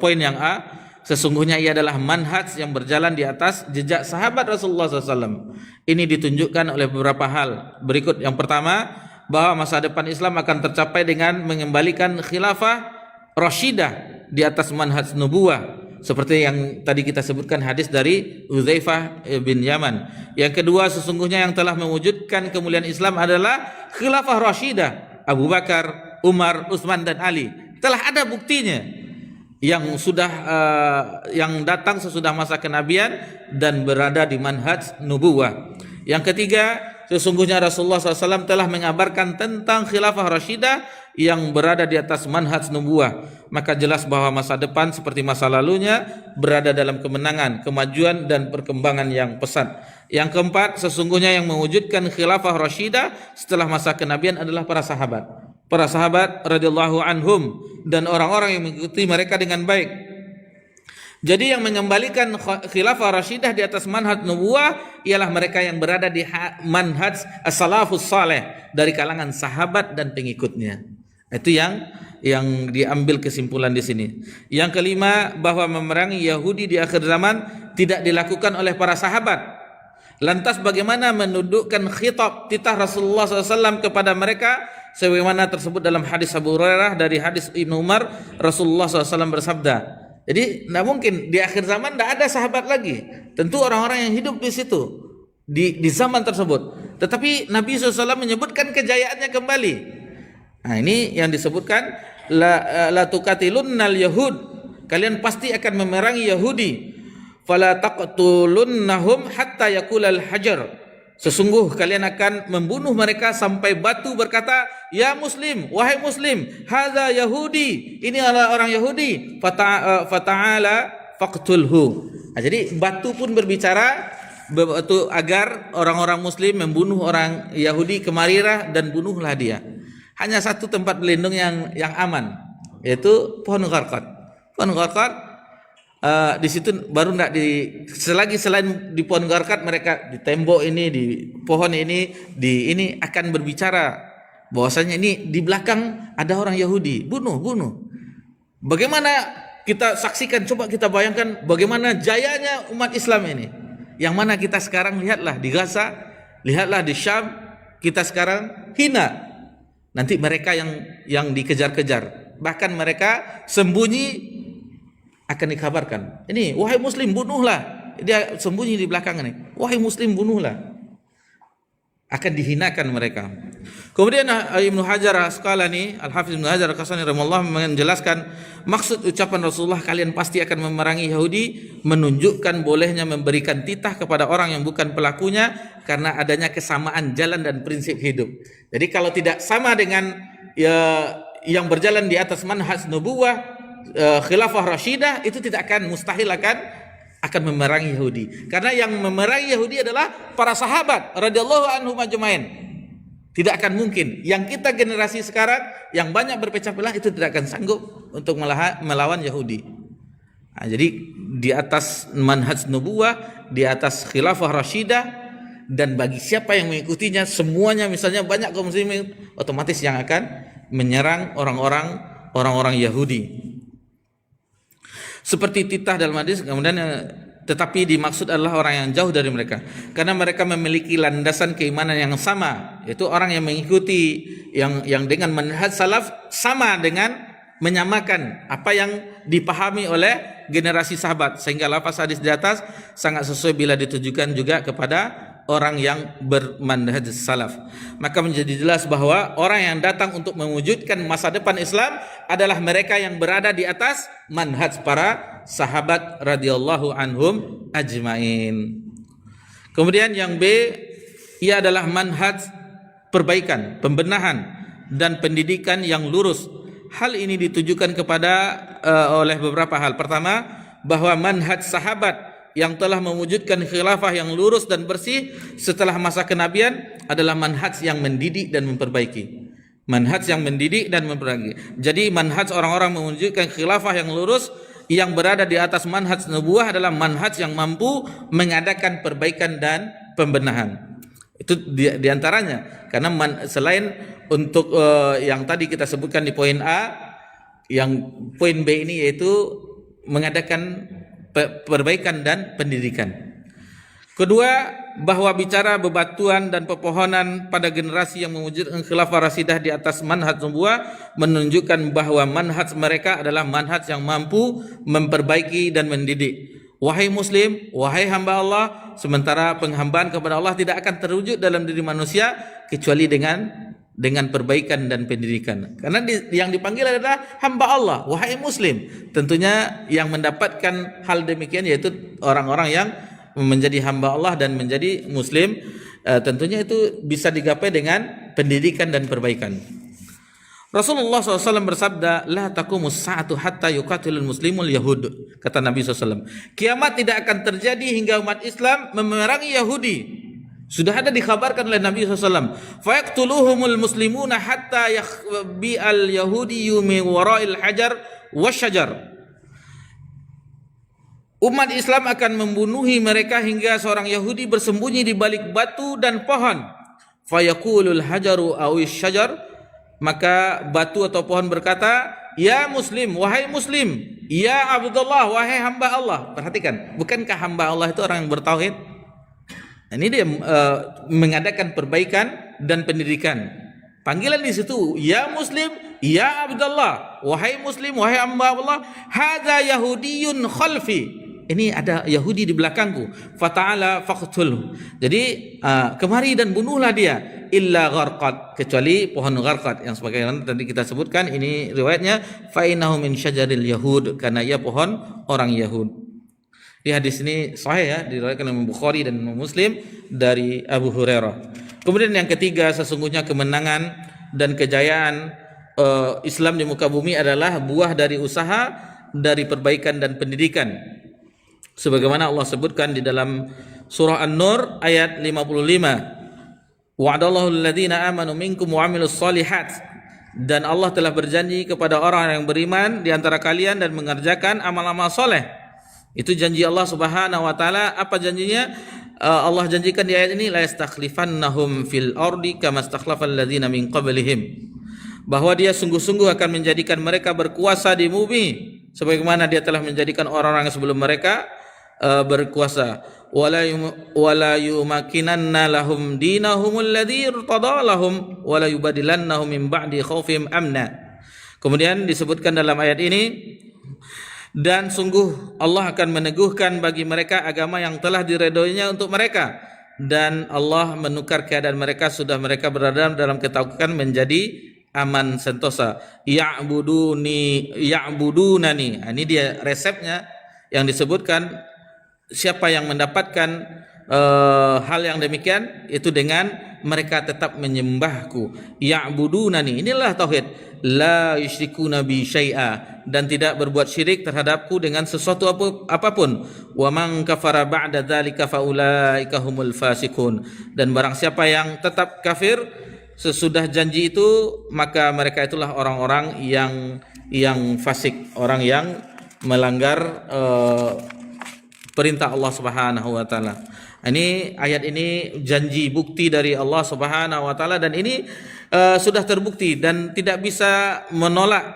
poin yang A, sesungguhnya ia adalah manhaj yang berjalan di atas jejak sahabat Rasulullah SAW. Ini ditunjukkan oleh beberapa hal berikut. Yang pertama, bahwa masa depan Islam akan tercapai dengan mengembalikan khilafah Rashidah di atas manhaj nubuwah, seperti yang tadi kita sebutkan hadis dari Hudzaifah bin Yaman. Yang kedua, sesungguhnya yang telah mewujudkan kemuliaan Islam adalah khilafah Rashidah, Abu Bakar, Umar, Utsman dan Ali. Telah ada buktinya yang datang sesudah masa kenabian dan berada di manhaj nubuwah. Yang ketiga, sesungguhnya Rasulullah SAW telah mengabarkan tentang khilafah Rashidah yang berada di atas manhaj nubuwah. Maka jelas bahwa masa depan seperti masa lalunya berada dalam kemenangan, kemajuan dan perkembangan yang pesat. Yang keempat, sesungguhnya yang mewujudkan khilafah Rashidah setelah masa kenabian adalah para sahabat. Para sahabat radhiyallahu anhum dan orang-orang yang mengikuti mereka dengan baik. Jadi yang mengembalikan khilafah Rashidah di atas manhaj nubuwah ialah mereka yang berada di manhaj as-salafus saleh dari kalangan sahabat dan pengikutnya. Itu yang diambil kesimpulan di sini. Yang kelima, bahwa memerangi Yahudi di akhir zaman tidak dilakukan oleh para sahabat. Lantas bagaimana mendudukkan khitab titah Rasulullah SAW kepada mereka sebagaimana tersebut dalam hadis Abu Hurairah dari hadis Ibnu Umar, Rasulullah SAW bersabda. Jadi tidak mungkin di akhir zaman tidak ada sahabat lagi. Tentu orang-orang yang hidup di situ di zaman tersebut. Tetapi Nabi SAW menyebutkan kejayaannya kembali. Nah, ini yang disebutkan la tuqatilunnal yahud. Kalian pasti akan memerangi Yahudi. Fala taqtulunnahum hatta yaqulal hajar. Sesungguh kalian akan membunuh mereka sampai batu berkata, ya Muslim, wahai Muslim, hadza Yahudi, ini adalah orang Yahudi, fata'ala faqtulhu. Jadi batu pun berbicara itu agar orang-orang muslim membunuh orang Yahudi ke Marirah dan bunuhlah dia. Hanya satu tempat berlindung yang aman, yaitu pohon gharqad. Pohon gharqad di situ baru tidak selagi selain di pohon gharqad, mereka di tembok ini, di pohon ini, di ini akan berbicara bahwasanya ini di belakang ada orang Yahudi, bunuh. Bagaimana kita saksikan, coba kita bayangkan bagaimana jayanya umat Islam ini. Yang mana kita sekarang lihatlah di Gaza, lihatlah di Syam, kita sekarang hina. Nanti mereka yang dikejar-kejar, bahkan mereka sembunyi akan dikabarkan. Ini, wahai muslim bunuhlah. Dia sembunyi di belakang ini. Wahai muslim bunuhlah. Akan dihinakan mereka. Kemudian Ibnu Hajar Asqalani, Al-Hafiz Ibnu Hajar Al-Asqalani rahimahullah menjelaskan maksud ucapan Rasulullah kalian pasti akan memerangi Yahudi menunjukkan bolehnya memberikan titah kepada orang yang bukan pelakunya karena adanya kesamaan jalan dan prinsip hidup. Jadi kalau tidak sama dengan yang berjalan di atas manhaj nubuwah, khilafah rasyidah, itu tidak akan mustahil akan memerangi Yahudi. Karena yang memerangi Yahudi adalah para sahabat radhiyallahu anhum ajmain. Tidak akan mungkin. Yang kita generasi sekarang yang banyak berpecah belah itu tidak akan sanggup untuk melawan Yahudi. Nah, jadi di atas manhaj nubuwah, di atas khilafah rasyidah, dan bagi siapa yang mengikutinya semuanya, misalnya banyak kaum muslimin, otomatis yang akan menyerang orang-orang Yahudi. Seperti titah dalam hadis, kemudian tetapi dimaksud adalah orang yang jauh dari mereka karena mereka memiliki landasan keimanan yang sama, yaitu orang yang mengikuti yang dengan manhaj salaf sama dengan menyamakan apa yang dipahami oleh generasi sahabat, sehingga lafaz hadis di atas sangat sesuai bila ditujukan juga kepada orang yang bermanhaj salaf. Maka menjadi jelas bahwa orang yang datang untuk mewujudkan masa depan Islam adalah mereka yang berada di atas manhaj para sahabat radhiyallahu anhum ajmain. Kemudian yang B, ia adalah manhaj perbaikan, pembenahan dan pendidikan yang lurus. Hal ini ditujukan kepada oleh beberapa hal. Pertama, bahwa manhaj sahabat yang telah mewujudkan khilafah yang lurus dan bersih setelah masa kenabian adalah manhaj yang mendidik dan memperbaiki. Manhaj yang mendidik dan memperbaiki. Jadi manhaj orang-orang mewujudkan khilafah yang lurus yang berada di atas manhaj nubuwah adalah manhaj yang mampu mengadakan perbaikan dan pembenahan. Itu diantaranya. Karena selain untuk yang tadi kita sebutkan di poin A, yang poin B ini yaitu mengadakan perbaikan dan pendidikan. Kedua, bahwa bicara bebatuan dan pepohonan pada generasi yang mewujudkan khilafah rasidah di atas manhaj nubuwah menunjukkan bahwa manhaj mereka adalah manhaj yang mampu memperbaiki dan mendidik. Wahai muslim, wahai hamba Allah, sementara penghambaan kepada Allah tidak akan terwujud dalam diri manusia kecuali dengan perbaikan dan pendidikan. Karena yang dipanggil adalah hamba Allah, wahai muslim. Tentunya yang mendapatkan hal demikian yaitu orang-orang yang menjadi hamba Allah dan menjadi muslim. Tentunya itu bisa digapai dengan pendidikan dan perbaikan. Rasulullah SAW bersabda, la taqumus sa'atu hatta yuqatilul muslimul yahud. Kata Nabi SAW, kiamat tidak akan terjadi hingga umat Islam memerangi Yahudi. Sudah ada dikhabarkan oleh Nabi SAW. Fayaqtuluhumul muslimuna hatta yakhbi'al yahudiyyu min wara'il hajar wasyajar. Umat Islam akan membunuhi mereka hingga seorang Yahudi bersembunyi di balik batu dan pohon. Fayaqulul hajaru awish syajar. Maka batu atau pohon berkata, ya muslim, wahai muslim, ya Abdullah, wahai hamba Allah. Perhatikan, bukankah hamba Allah itu orang yang bertauhid? Ini dia mengadakan perbaikan dan pendidikan. Panggilan di situ, ya muslim, ya Abdullah, wahai muslim, wahai hamba Allah, hadza yahudiyun khalfi. Ini ada Yahudi di belakangku. Fata'ala faqtulhu. Jadi kemari dan bunuhlah dia. Illa gharqad, kecuali pohon gharqad yang sebagaimana tadi kita sebutkan. Ini riwayatnya fa'innahu min syajaril yahud, karena ia pohon orang Yahud. Di hadis ini sahih ya, diriwayatkan oleh Bukhari dan Muslim dari Abu Hurairah. Kemudian yang ketiga, sesungguhnya kemenangan dan kejayaan Islam di muka bumi adalah buah dari usaha, dari perbaikan dan pendidikan. Sebagaimana Allah sebutkan di dalam Surah An-Nur ayat 55. Wa'adallahu alladhina amanu minkum wa 'amilus shalihat. Dan Allah telah berjanji kepada orang yang beriman di antara kalian dan mengerjakan amal-amal soleh. Itu janji Allah Subhanahu wa taala. Apa janjinya? Allah janjikan di ayat ini, la yastakhlifannahum fil ardi kama stakhlafal ladzina min qablihim. Bahwa dia sungguh-sungguh akan menjadikan mereka berkuasa di bumi sebagaimana dia telah menjadikan orang-orang sebelum mereka berkuasa. Wala yumakinanna lahum dinahumul ladzi irtada lahum wala yubadilannahum min ba'di khaufihim amna. Kemudian disebutkan dalam ayat ini, dan sungguh Allah akan meneguhkan bagi mereka agama yang telah diredhoinya untuk mereka, dan Allah menukar keadaan mereka sudah mereka berada dalam ketakutan menjadi aman sentosa. Ya'budunani. Ini dia resepnya yang disebutkan. Siapa yang mendapatkan hal yang demikian itu dengan mereka tetap menyembahku. Ya'budunani. Inilah tauhid. La yusyrikuna bi syai'a, dan tidak berbuat syirik terhadapku dengan sesuatu apapun. Wa man kafara ba'da dzalika faulaika humul fasikun. Dan barang siapa yang tetap kafir sesudah janji itu, maka mereka itulah orang-orang yang fasik, orang yang melanggar perintah Allah Subhanahu wa taala. Ini ayat ini janji bukti dari Allah Subhanahu wa taala, dan ini sudah terbukti dan tidak bisa menolak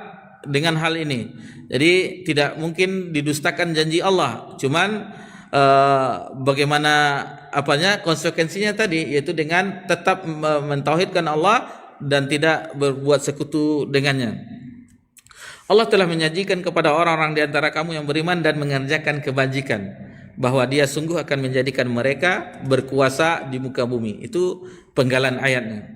dengan hal ini. Jadi tidak mungkin didustakan janji Allah. Cuman bagaimana konsekuensinya tadi, yaitu dengan tetap mentauhidkan Allah dan tidak berbuat sekutu dengannya. Allah telah menyajikan kepada orang-orang di antara kamu yang beriman dan mengerjakan kebajikan, bahwa dia sungguh akan menjadikan mereka berkuasa di muka bumi. Itu penggalan ayatnya.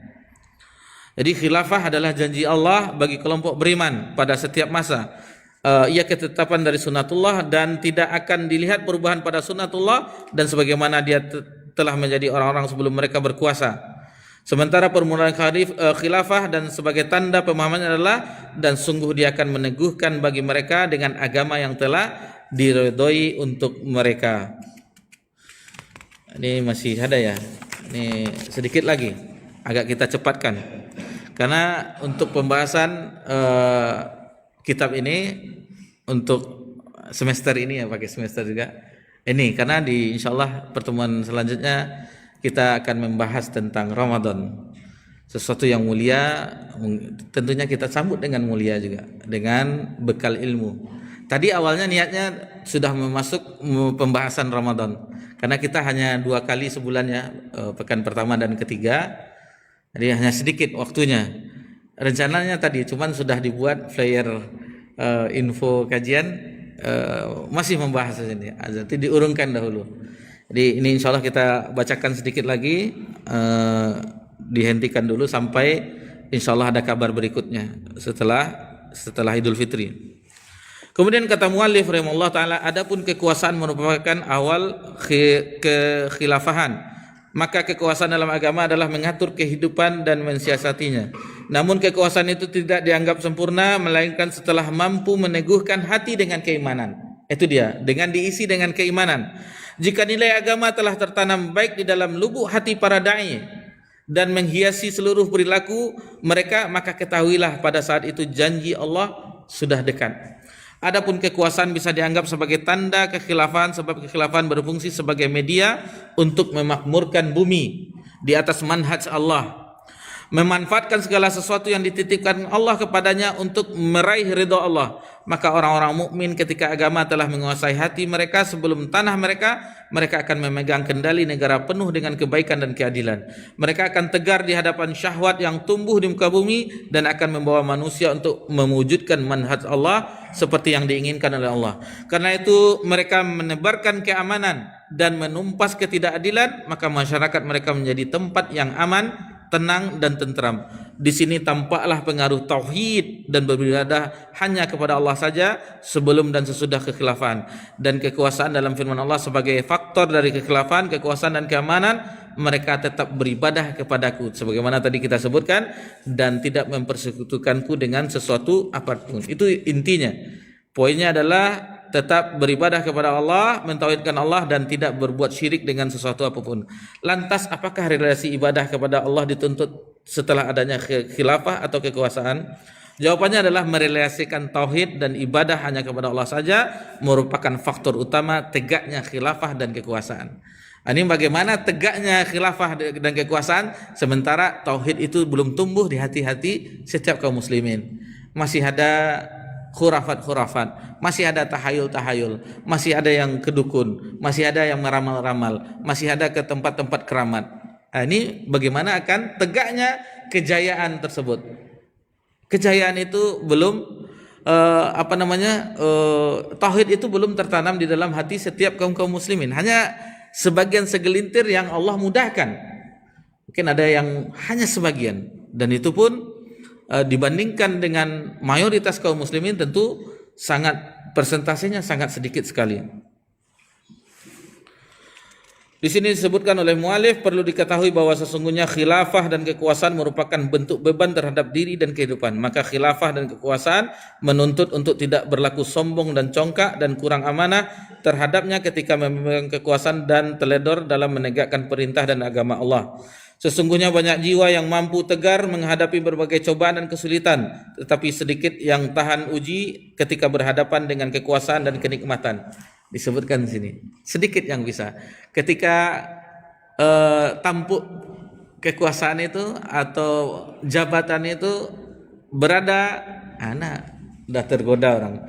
Jadi khilafah adalah janji Allah bagi kelompok beriman pada setiap masa. Ia ketetapan dari sunnatullah dan tidak akan dilihat perubahan pada sunnatullah, dan sebagaimana dia telah menjadi orang-orang sebelum mereka berkuasa. Sementara permulaan khilafah dan sebagai tanda pemahamannya adalah, dan sungguh dia akan meneguhkan bagi mereka dengan agama yang telah diridhoi untuk mereka. Ini masih ada ya. Ini sedikit lagi, agak kita cepatkan. Karena untuk pembahasan kitab ini untuk semester ini ya, pakai semester juga. Ini karena insyaallah pertemuan selanjutnya kita akan membahas tentang Ramadan. Sesuatu yang mulia, tentunya kita sambut dengan mulia juga, dengan bekal ilmu. Tadi awalnya niatnya sudah memasuk pembahasan Ramadan, karena kita hanya 2 kali sebulan ya, pekan pertama dan ketiga. Jadi hanya sedikit waktunya. Rencananya tadi cuman sudah dibuat flyer info kajian, masih membahas ini. Nanti diurungkan dahulu. Jadi ini insya Allah kita bacakan sedikit lagi, dihentikan dulu sampai insya Allah ada kabar berikutnya setelah Idul Fitri. Kemudian kata muallif rahimahullah taala, adapun kekuasaan merupakan awal kekhilafahan. Maka kekuasaan dalam agama adalah mengatur kehidupan dan mensiasatinya. Namun kekuasaan itu tidak dianggap sempurna melainkan setelah mampu meneguhkan hati dengan keimanan. Itu dia, dengan diisi dengan keimanan. Jika nilai agama telah tertanam baik di dalam lubuk hati para dai dan menghiasi seluruh perilaku mereka, maka ketahuilah pada saat itu janji Allah sudah dekat. Adapun kekuasaan bisa dianggap sebagai tanda kekhilafahan, sebab kekhilafahan berfungsi sebagai media untuk memakmurkan bumi di atas manhaj Allah, memanfaatkan segala sesuatu yang dititipkan Allah kepadanya untuk meraih ridha Allah. Maka orang-orang mukmin ketika agama telah menguasai hati mereka sebelum tanah mereka akan memegang kendali negara penuh dengan kebaikan dan keadilan. Mereka akan tegar di hadapan syahwat yang tumbuh di muka bumi dan akan membawa manusia untuk mewujudkan manhaj Allah seperti yang diinginkan oleh Allah. Karena itu mereka menebarkan keamanan dan menumpas ketidakadilan, maka masyarakat mereka menjadi tempat yang aman, tenang dan tentram. Di sini tampaklah pengaruh tauhid dan beribadah hanya kepada Allah saja sebelum dan sesudah kekhilafan, dan kekuasaan dalam firman Allah sebagai faktor dari kekhilafan, kekuasaan dan keamanan. Mereka tetap beribadah kepadaku sebagaimana tadi kita sebutkan, dan tidak mempersekutukanku dengan sesuatu apapun. Itu intinya. Poinnya adalah tetap beribadah kepada Allah, mentauhidkan Allah dan tidak berbuat syirik dengan sesuatu apapun. Lantas apakah relasi ibadah kepada Allah dituntut setelah adanya khilafah atau kekuasaan? Jawabannya adalah merelasikan tauhid dan ibadah hanya kepada Allah saja merupakan faktor utama tegaknya khilafah dan kekuasaan. Ini bagaimana tegaknya khilafah dan kekuasaan sementara tauhid itu belum tumbuh di hati-hati setiap kaum muslimin. Masih ada khurafat-khurafat, masih ada tahayul-tahayul, masih ada yang kedukun, masih ada yang meramal-ramal, masih ada ke tempat-tempat keramat. Ini bagaimana akan tegaknya kejayaan tersebut? Kejayaan itu belum tauhid itu belum tertanam di dalam hati setiap kaum muslimin. Hanya sebagian segelintir yang Allah mudahkan. Mungkin ada yang hanya sebagian dan itu pun dibandingkan dengan mayoritas kaum muslimin tentu persentasenya sangat sedikit sekali. Di sini disebutkan oleh mualif perlu diketahui bahwa sesungguhnya khilafah dan kekuasaan merupakan bentuk beban terhadap diri dan kehidupan. Maka khilafah dan kekuasaan menuntut untuk tidak berlaku sombong dan congkak dan kurang amanah terhadapnya ketika memegang kekuasaan dan teledor dalam menegakkan perintah dan agama Allah. Sesungguhnya banyak jiwa yang mampu tegar menghadapi berbagai cobaan dan kesulitan, tetapi sedikit yang tahan uji ketika berhadapan dengan kekuasaan dan kenikmatan. Disebutkan di sini sedikit yang bisa ketika tampuk kekuasaan itu atau jabatan itu berada, dah tergoda orang.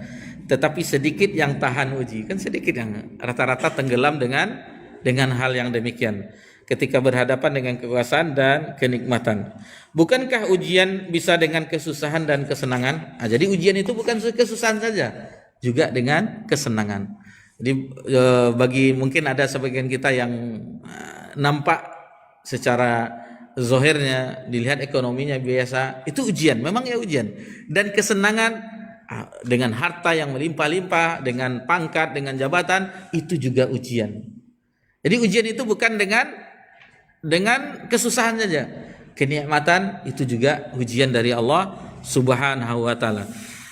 Tetapi sedikit yang tahan uji, kan sedikit yang rata-rata tenggelam dengan hal yang demikian ketika berhadapan dengan kekuasaan dan kenikmatan. Bukankah ujian bisa dengan kesusahan dan kesenangan? Jadi ujian itu bukan kesusahan saja, juga dengan kesenangan. Jadi bagi mungkin ada sebagian kita yang nampak secara zahirnya dilihat ekonominya biasa, itu ujian, memang ya ujian. Dan kesenangan dengan harta yang melimpah-limpah, dengan pangkat, dengan jabatan, itu juga ujian. Jadi ujian itu bukan dengan kesusahan saja. Kenikmatan itu juga ujian dari Allah Subhanahu wa taala.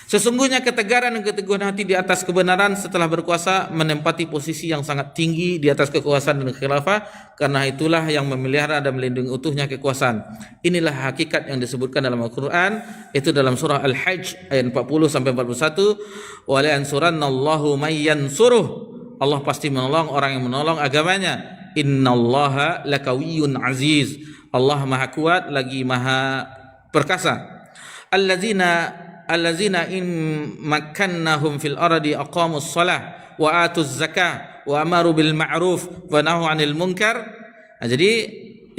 Sesungguhnya ketegaran dan keteguhan hati di atas kebenaran setelah berkuasa menempati posisi yang sangat tinggi di atas kekuasaan dan khilafah, karena itulah yang memelihara dan melindungi utuhnya kekuasaan. Inilah hakikat yang disebutkan dalam Al-Qur'an, itu dalam surah Al-Hajj ayat 40 sampai 41, wa la yansurannallahu may yansuruh. Allah pasti menolong orang yang menolong agamanya. Innallaha lakawiyyun aziz. Allah Maha kuat lagi Maha perkasa. Allazina in makkannahum fil ardi aqamus shalah wa atuz zakah wa amaru bil ma'ruf wa nahu 'anil munkar. Jadi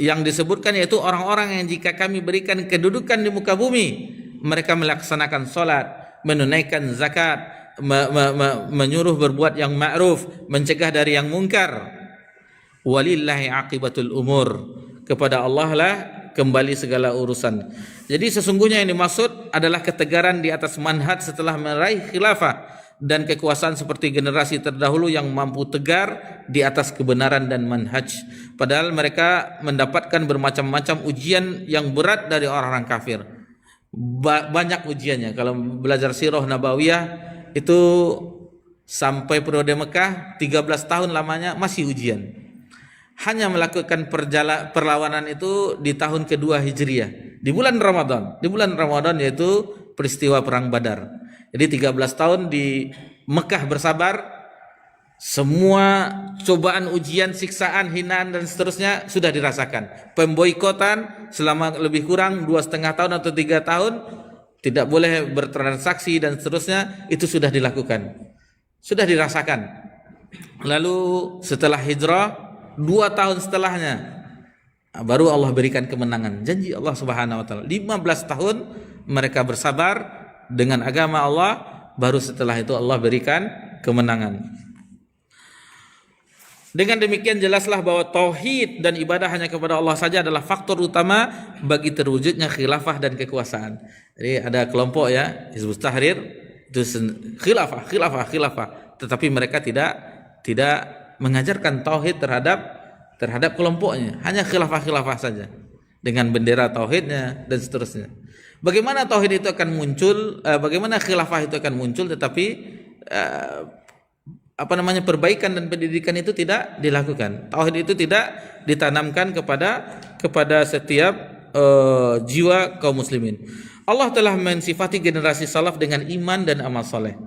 yang disebutkan yaitu orang-orang yang jika kami berikan kedudukan di muka bumi, mereka melaksanakan salat, menunaikan zakat, menyuruh berbuat yang ma'ruf, mencegah dari yang mungkar. Walillahi aqibatul umur. Kepada Allah lah kembali segala urusan. Jadi sesungguhnya yang dimaksud adalah ketegaran di atas manhaj setelah meraih khilafah dan kekuasaan seperti generasi terdahulu yang mampu tegar di atas kebenaran dan manhaj. Padahal mereka mendapatkan bermacam-macam ujian yang berat dari orang-orang kafir. Banyak ujiannya. Kalau belajar sirah Nabawiyah itu sampai periode Mekah 13 tahun lamanya masih ujian. Hanya melakukan perlawanan itu di tahun kedua Hijriah, di bulan Ramadan. Di bulan Ramadan yaitu peristiwa perang Badar. Jadi 13 tahun di Mekah bersabar, semua cobaan, ujian, siksaan, hinaan dan seterusnya sudah dirasakan. Pemboikotan selama lebih kurang 2,5 tahun atau 3 tahun, tidak boleh bertransaksi dan seterusnya, itu sudah dilakukan. Sudah dirasakan. Lalu setelah hijrah 2 tahun setelahnya baru Allah berikan kemenangan. Janji Allah Subhanahu wa taala 15 tahun mereka bersabar dengan agama Allah, baru setelah itu Allah berikan kemenangan. Dengan demikian jelaslah bahwa tauhid dan ibadah hanya kepada Allah saja adalah faktor utama bagi terwujudnya khilafah dan kekuasaan. Jadi ada kelompok ya, Hizbut Tahrir itu khilafah, tetapi mereka tidak mengajarkan tauhid terhadap kelompoknya, hanya khilafah saja dengan bendera tauhidnya dan seterusnya. Bagaimana tauhid itu akan muncul, bagaimana khilafah itu akan muncul, tetapi perbaikan dan pendidikan itu tidak dilakukan. Tauhid itu tidak ditanamkan kepada setiap jiwa kaum muslimin. Allah telah mensifati generasi salaf dengan iman dan amal saleh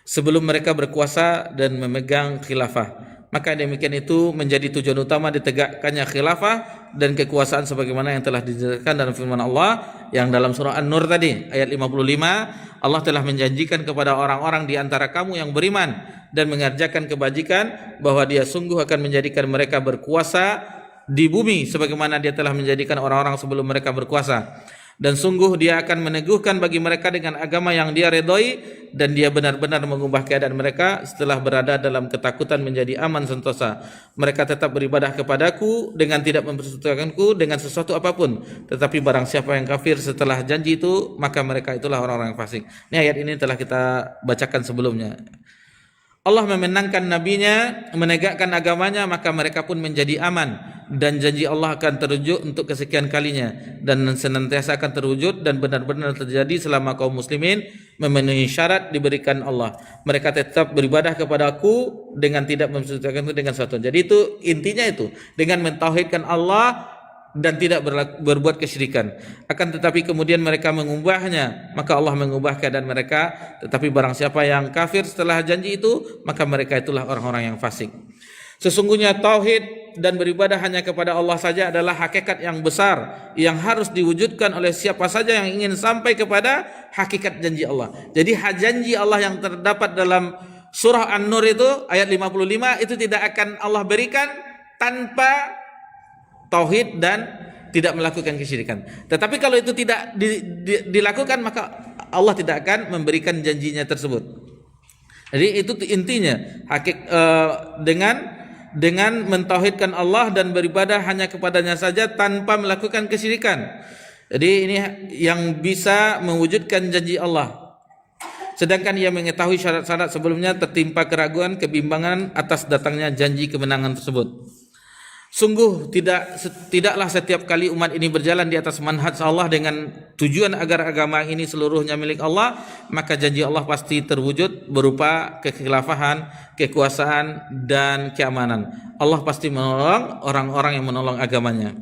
sebelum mereka berkuasa dan memegang khilafah. Maka demikian itu menjadi tujuan utama ditegakkannya khilafah dan kekuasaan sebagaimana yang telah dijelaskan dalam firman Allah yang dalam surah An-Nur tadi ayat 55, Allah telah menjanjikan kepada orang-orang di antara kamu yang beriman dan mengerjakan kebajikan bahwa Dia sungguh akan menjadikan mereka berkuasa di bumi sebagaimana Dia telah menjadikan orang-orang sebelum mereka berkuasa. Dan sungguh Dia akan meneguhkan bagi mereka dengan agama yang Dia redhoi, dan Dia benar-benar mengubah keadaan mereka setelah berada dalam ketakutan menjadi aman sentosa. Mereka tetap beribadah kepadaku dengan tidak mempersekutukanku dengan sesuatu apapun. Tetapi barang siapa yang kafir setelah janji itu, maka mereka itulah orang-orang yang fasik. Ini ayat ini telah kita bacakan sebelumnya. Allah memenangkan nabinya, menegakkan agamanya, maka mereka pun menjadi aman, dan janji Allah akan terwujud untuk kesekian kalinya dan senantiasa akan terwujud dan benar-benar terjadi selama kaum muslimin memenuhi syarat diberikan Allah. Mereka tetap beribadah kepada Aku dengan tidak mempersekutukanku dengan sesuatu. Jadi itu intinya, itu dengan mentauhidkan Allah dan tidak berbuat kesyirikan. Akan tetapi kemudian mereka mengubahnya, maka Allah mengubah keadaan mereka. Tetapi barang siapa yang kafir setelah janji itu, maka mereka itulah orang-orang yang fasik. Sesungguhnya tauhid dan beribadah hanya kepada Allah saja adalah hakikat yang besar yang harus diwujudkan oleh siapa saja yang ingin sampai kepada hakikat janji Allah. Jadi janji Allah yang terdapat dalam surah An-Nur itu ayat 55 itu tidak akan Allah berikan tanpa tauhid dan tidak melakukan kesyirikan. Tetapi kalau itu tidak dilakukan, maka Allah tidak akan memberikan janjinya tersebut. Jadi itu intinya, dengan mentauhidkan Allah dan beribadah hanya kepadanya saja tanpa melakukan kesyirikan. Jadi ini yang bisa mewujudkan janji Allah. Sedangkan ia mengetahui syarat-syarat sebelumnya tertimpa keraguan, kebimbangan atas datangnya janji kemenangan tersebut. Sungguh tidaklah setiap kali umat ini berjalan di atas manhaj Allah dengan tujuan agar agama ini seluruhnya milik Allah, maka janji Allah pasti terwujud berupa kekhilafahan, kekuasaan dan keamanan. Allah pasti menolong orang-orang yang menolong agamanya.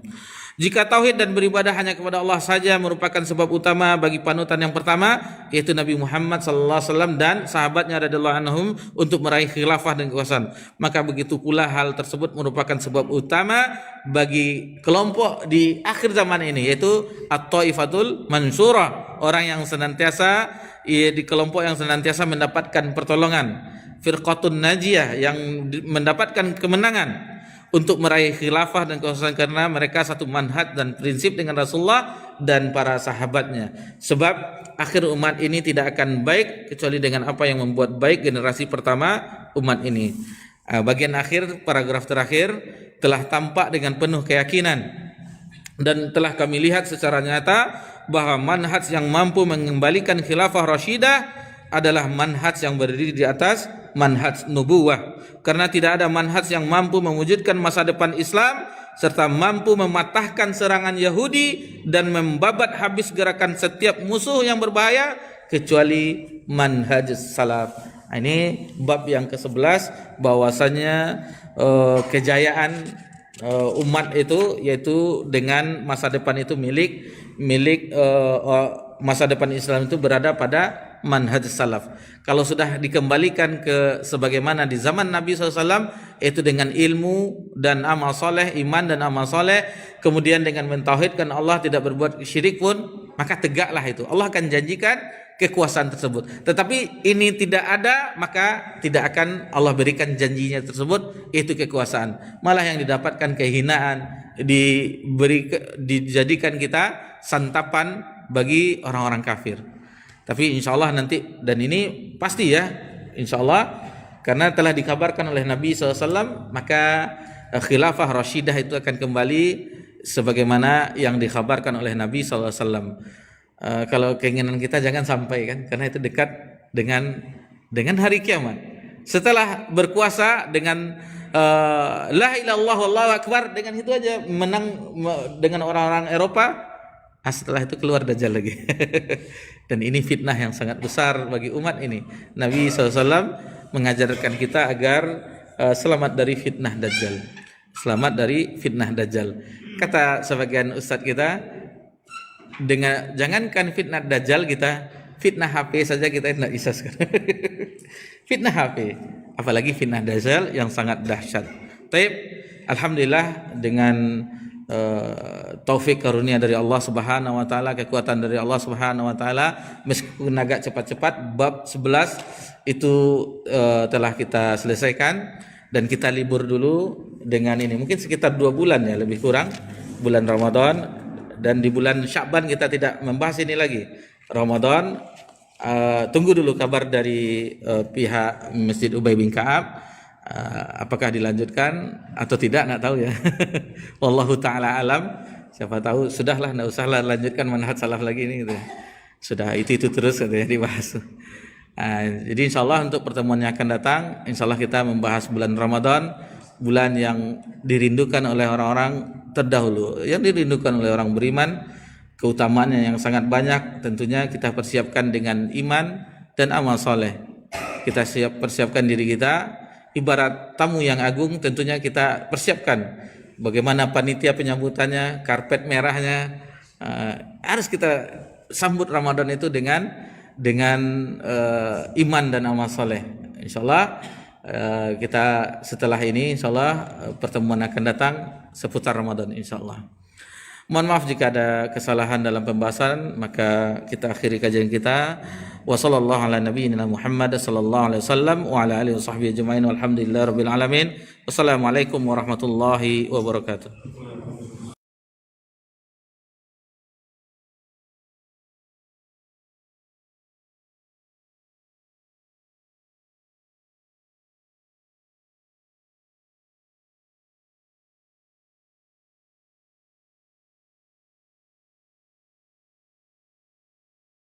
Jika tauhid dan beribadah hanya kepada Allah saja merupakan sebab utama bagi panutan yang pertama, yaitu Nabi Muhammad SAW dan sahabatnya radhiyallahu anhum untuk meraih khilafah dan kekuasaan, maka begitu pula hal tersebut merupakan sebab utama bagi kelompok di akhir zaman ini, yaitu at-taifatul mansurah, orang yang senantiasa di kelompok yang senantiasa mendapatkan pertolongan, firqatun najiyah yang mendapatkan kemenangan untuk meraih khilafah dan kekuasaan karena mereka satu manhaj dan prinsip dengan Rasulullah dan para sahabatnya. Sebab akhir umat ini tidak akan baik kecuali dengan apa yang membuat baik generasi pertama umat ini. Bagian akhir, paragraf terakhir telah tampak dengan penuh keyakinan dan telah kami lihat secara nyata bahwa manhaj yang mampu mengembalikan khilafah rasyidah adalah manhaj yang berdiri di atas manhaj nubuwah, karena tidak ada manhaj yang mampu mewujudkan masa depan Islam serta mampu mematahkan serangan Yahudi dan membabat habis gerakan setiap musuh yang berbahaya kecuali manhaj salaf. Ini bab yang ke-11, bahwasanya kejayaan umat itu yaitu dengan masa depan itu milik masa depan Islam itu berada pada manhaj salaf. Kalau sudah dikembalikan ke sebagaimana di zaman Nabi SAW, yaitu dengan ilmu dan amal soleh, iman dan amal soleh, kemudian dengan mentauhidkan Allah, tidak berbuat syirik pun, maka tegaklah itu. Allah akan janjikan kekuasaan tersebut. Tetapi ini tidak ada, maka tidak akan Allah berikan janjinya tersebut, yaitu kekuasaan. Malah yang didapatkan kehinaan, dijadikan kita santapan bagi orang-orang kafir. Tapi insya Allah nanti, dan ini pasti ya, insya Allah, karena telah dikabarkan oleh Nabi SAW, maka khilafah rasyidah itu akan kembali sebagaimana yang dikabarkan oleh Nabi SAW. Kalau keinginan kita jangan sampai kan, karena itu dekat dengan hari kiamat. Setelah berkuasa dengan la ilaha illallah wallahu akbar, dengan itu aja menang dengan orang-orang Eropa. Setelah itu keluar Dajjal lagi. Dan ini fitnah yang sangat besar bagi umat ini. Nabi SAW mengajarkan kita agar selamat dari fitnah Dajjal. Selamat dari fitnah Dajjal. Kata sebagian ustadz kita, dengan jangankan fitnah Dajjal, kita fitnah HP saja kita tidak bisa sekarang. Fitnah HP, apalagi fitnah Dajjal yang sangat dahsyat. Taib, alhamdulillah dengan taufik karunia dari Allah Subhanahu wa taala, kekuatan dari Allah Subhanahu wa taala, meskipun agak cepat-cepat bab 11 itu telah kita selesaikan dan kita libur dulu dengan ini. Mungkin sekitar 2 bulan ya, lebih kurang bulan Ramadan, dan di bulan Sya'ban kita tidak membahas ini lagi. Ramadan tunggu dulu kabar dari pihak Masjid Ubay bin Ka'ab. Apakah dilanjutkan atau tidak, nak tahu ya. Wallahu taala alam. Siapa tahu sudahlah, enggak usahlah lanjutkan manhaj salaf lagi ini gitu. Sudah itu terus katanya dibahas. Jadi insyaallah untuk pertemuan yang akan datang, insyaallah kita membahas bulan Ramadan, bulan yang dirindukan oleh orang-orang terdahulu, yang dirindukan oleh orang beriman, keutamaannya yang sangat banyak. Tentunya kita persiapkan dengan iman dan amal soleh. Kita persiapkan diri kita ibarat tamu yang agung. Tentunya kita persiapkan bagaimana panitia penyambutannya, karpet merahnya, harus kita sambut Ramadan itu dengan iman dan amal soleh. Insyaallah kita setelah ini insyaallah pertemuan akan datang seputar Ramadan insyaallah. Mohon maaf jika ada kesalahan dalam pembahasan, maka kita akhiri kajian kita. Wa sallallahu ala nabiyyina Muhammad sallallahu alaihi wasallam wa ala alihi washabbihi ajmain walhamdulillahirabbil alamin. Wassalamualaikum warahmatullahi wabarakatuh.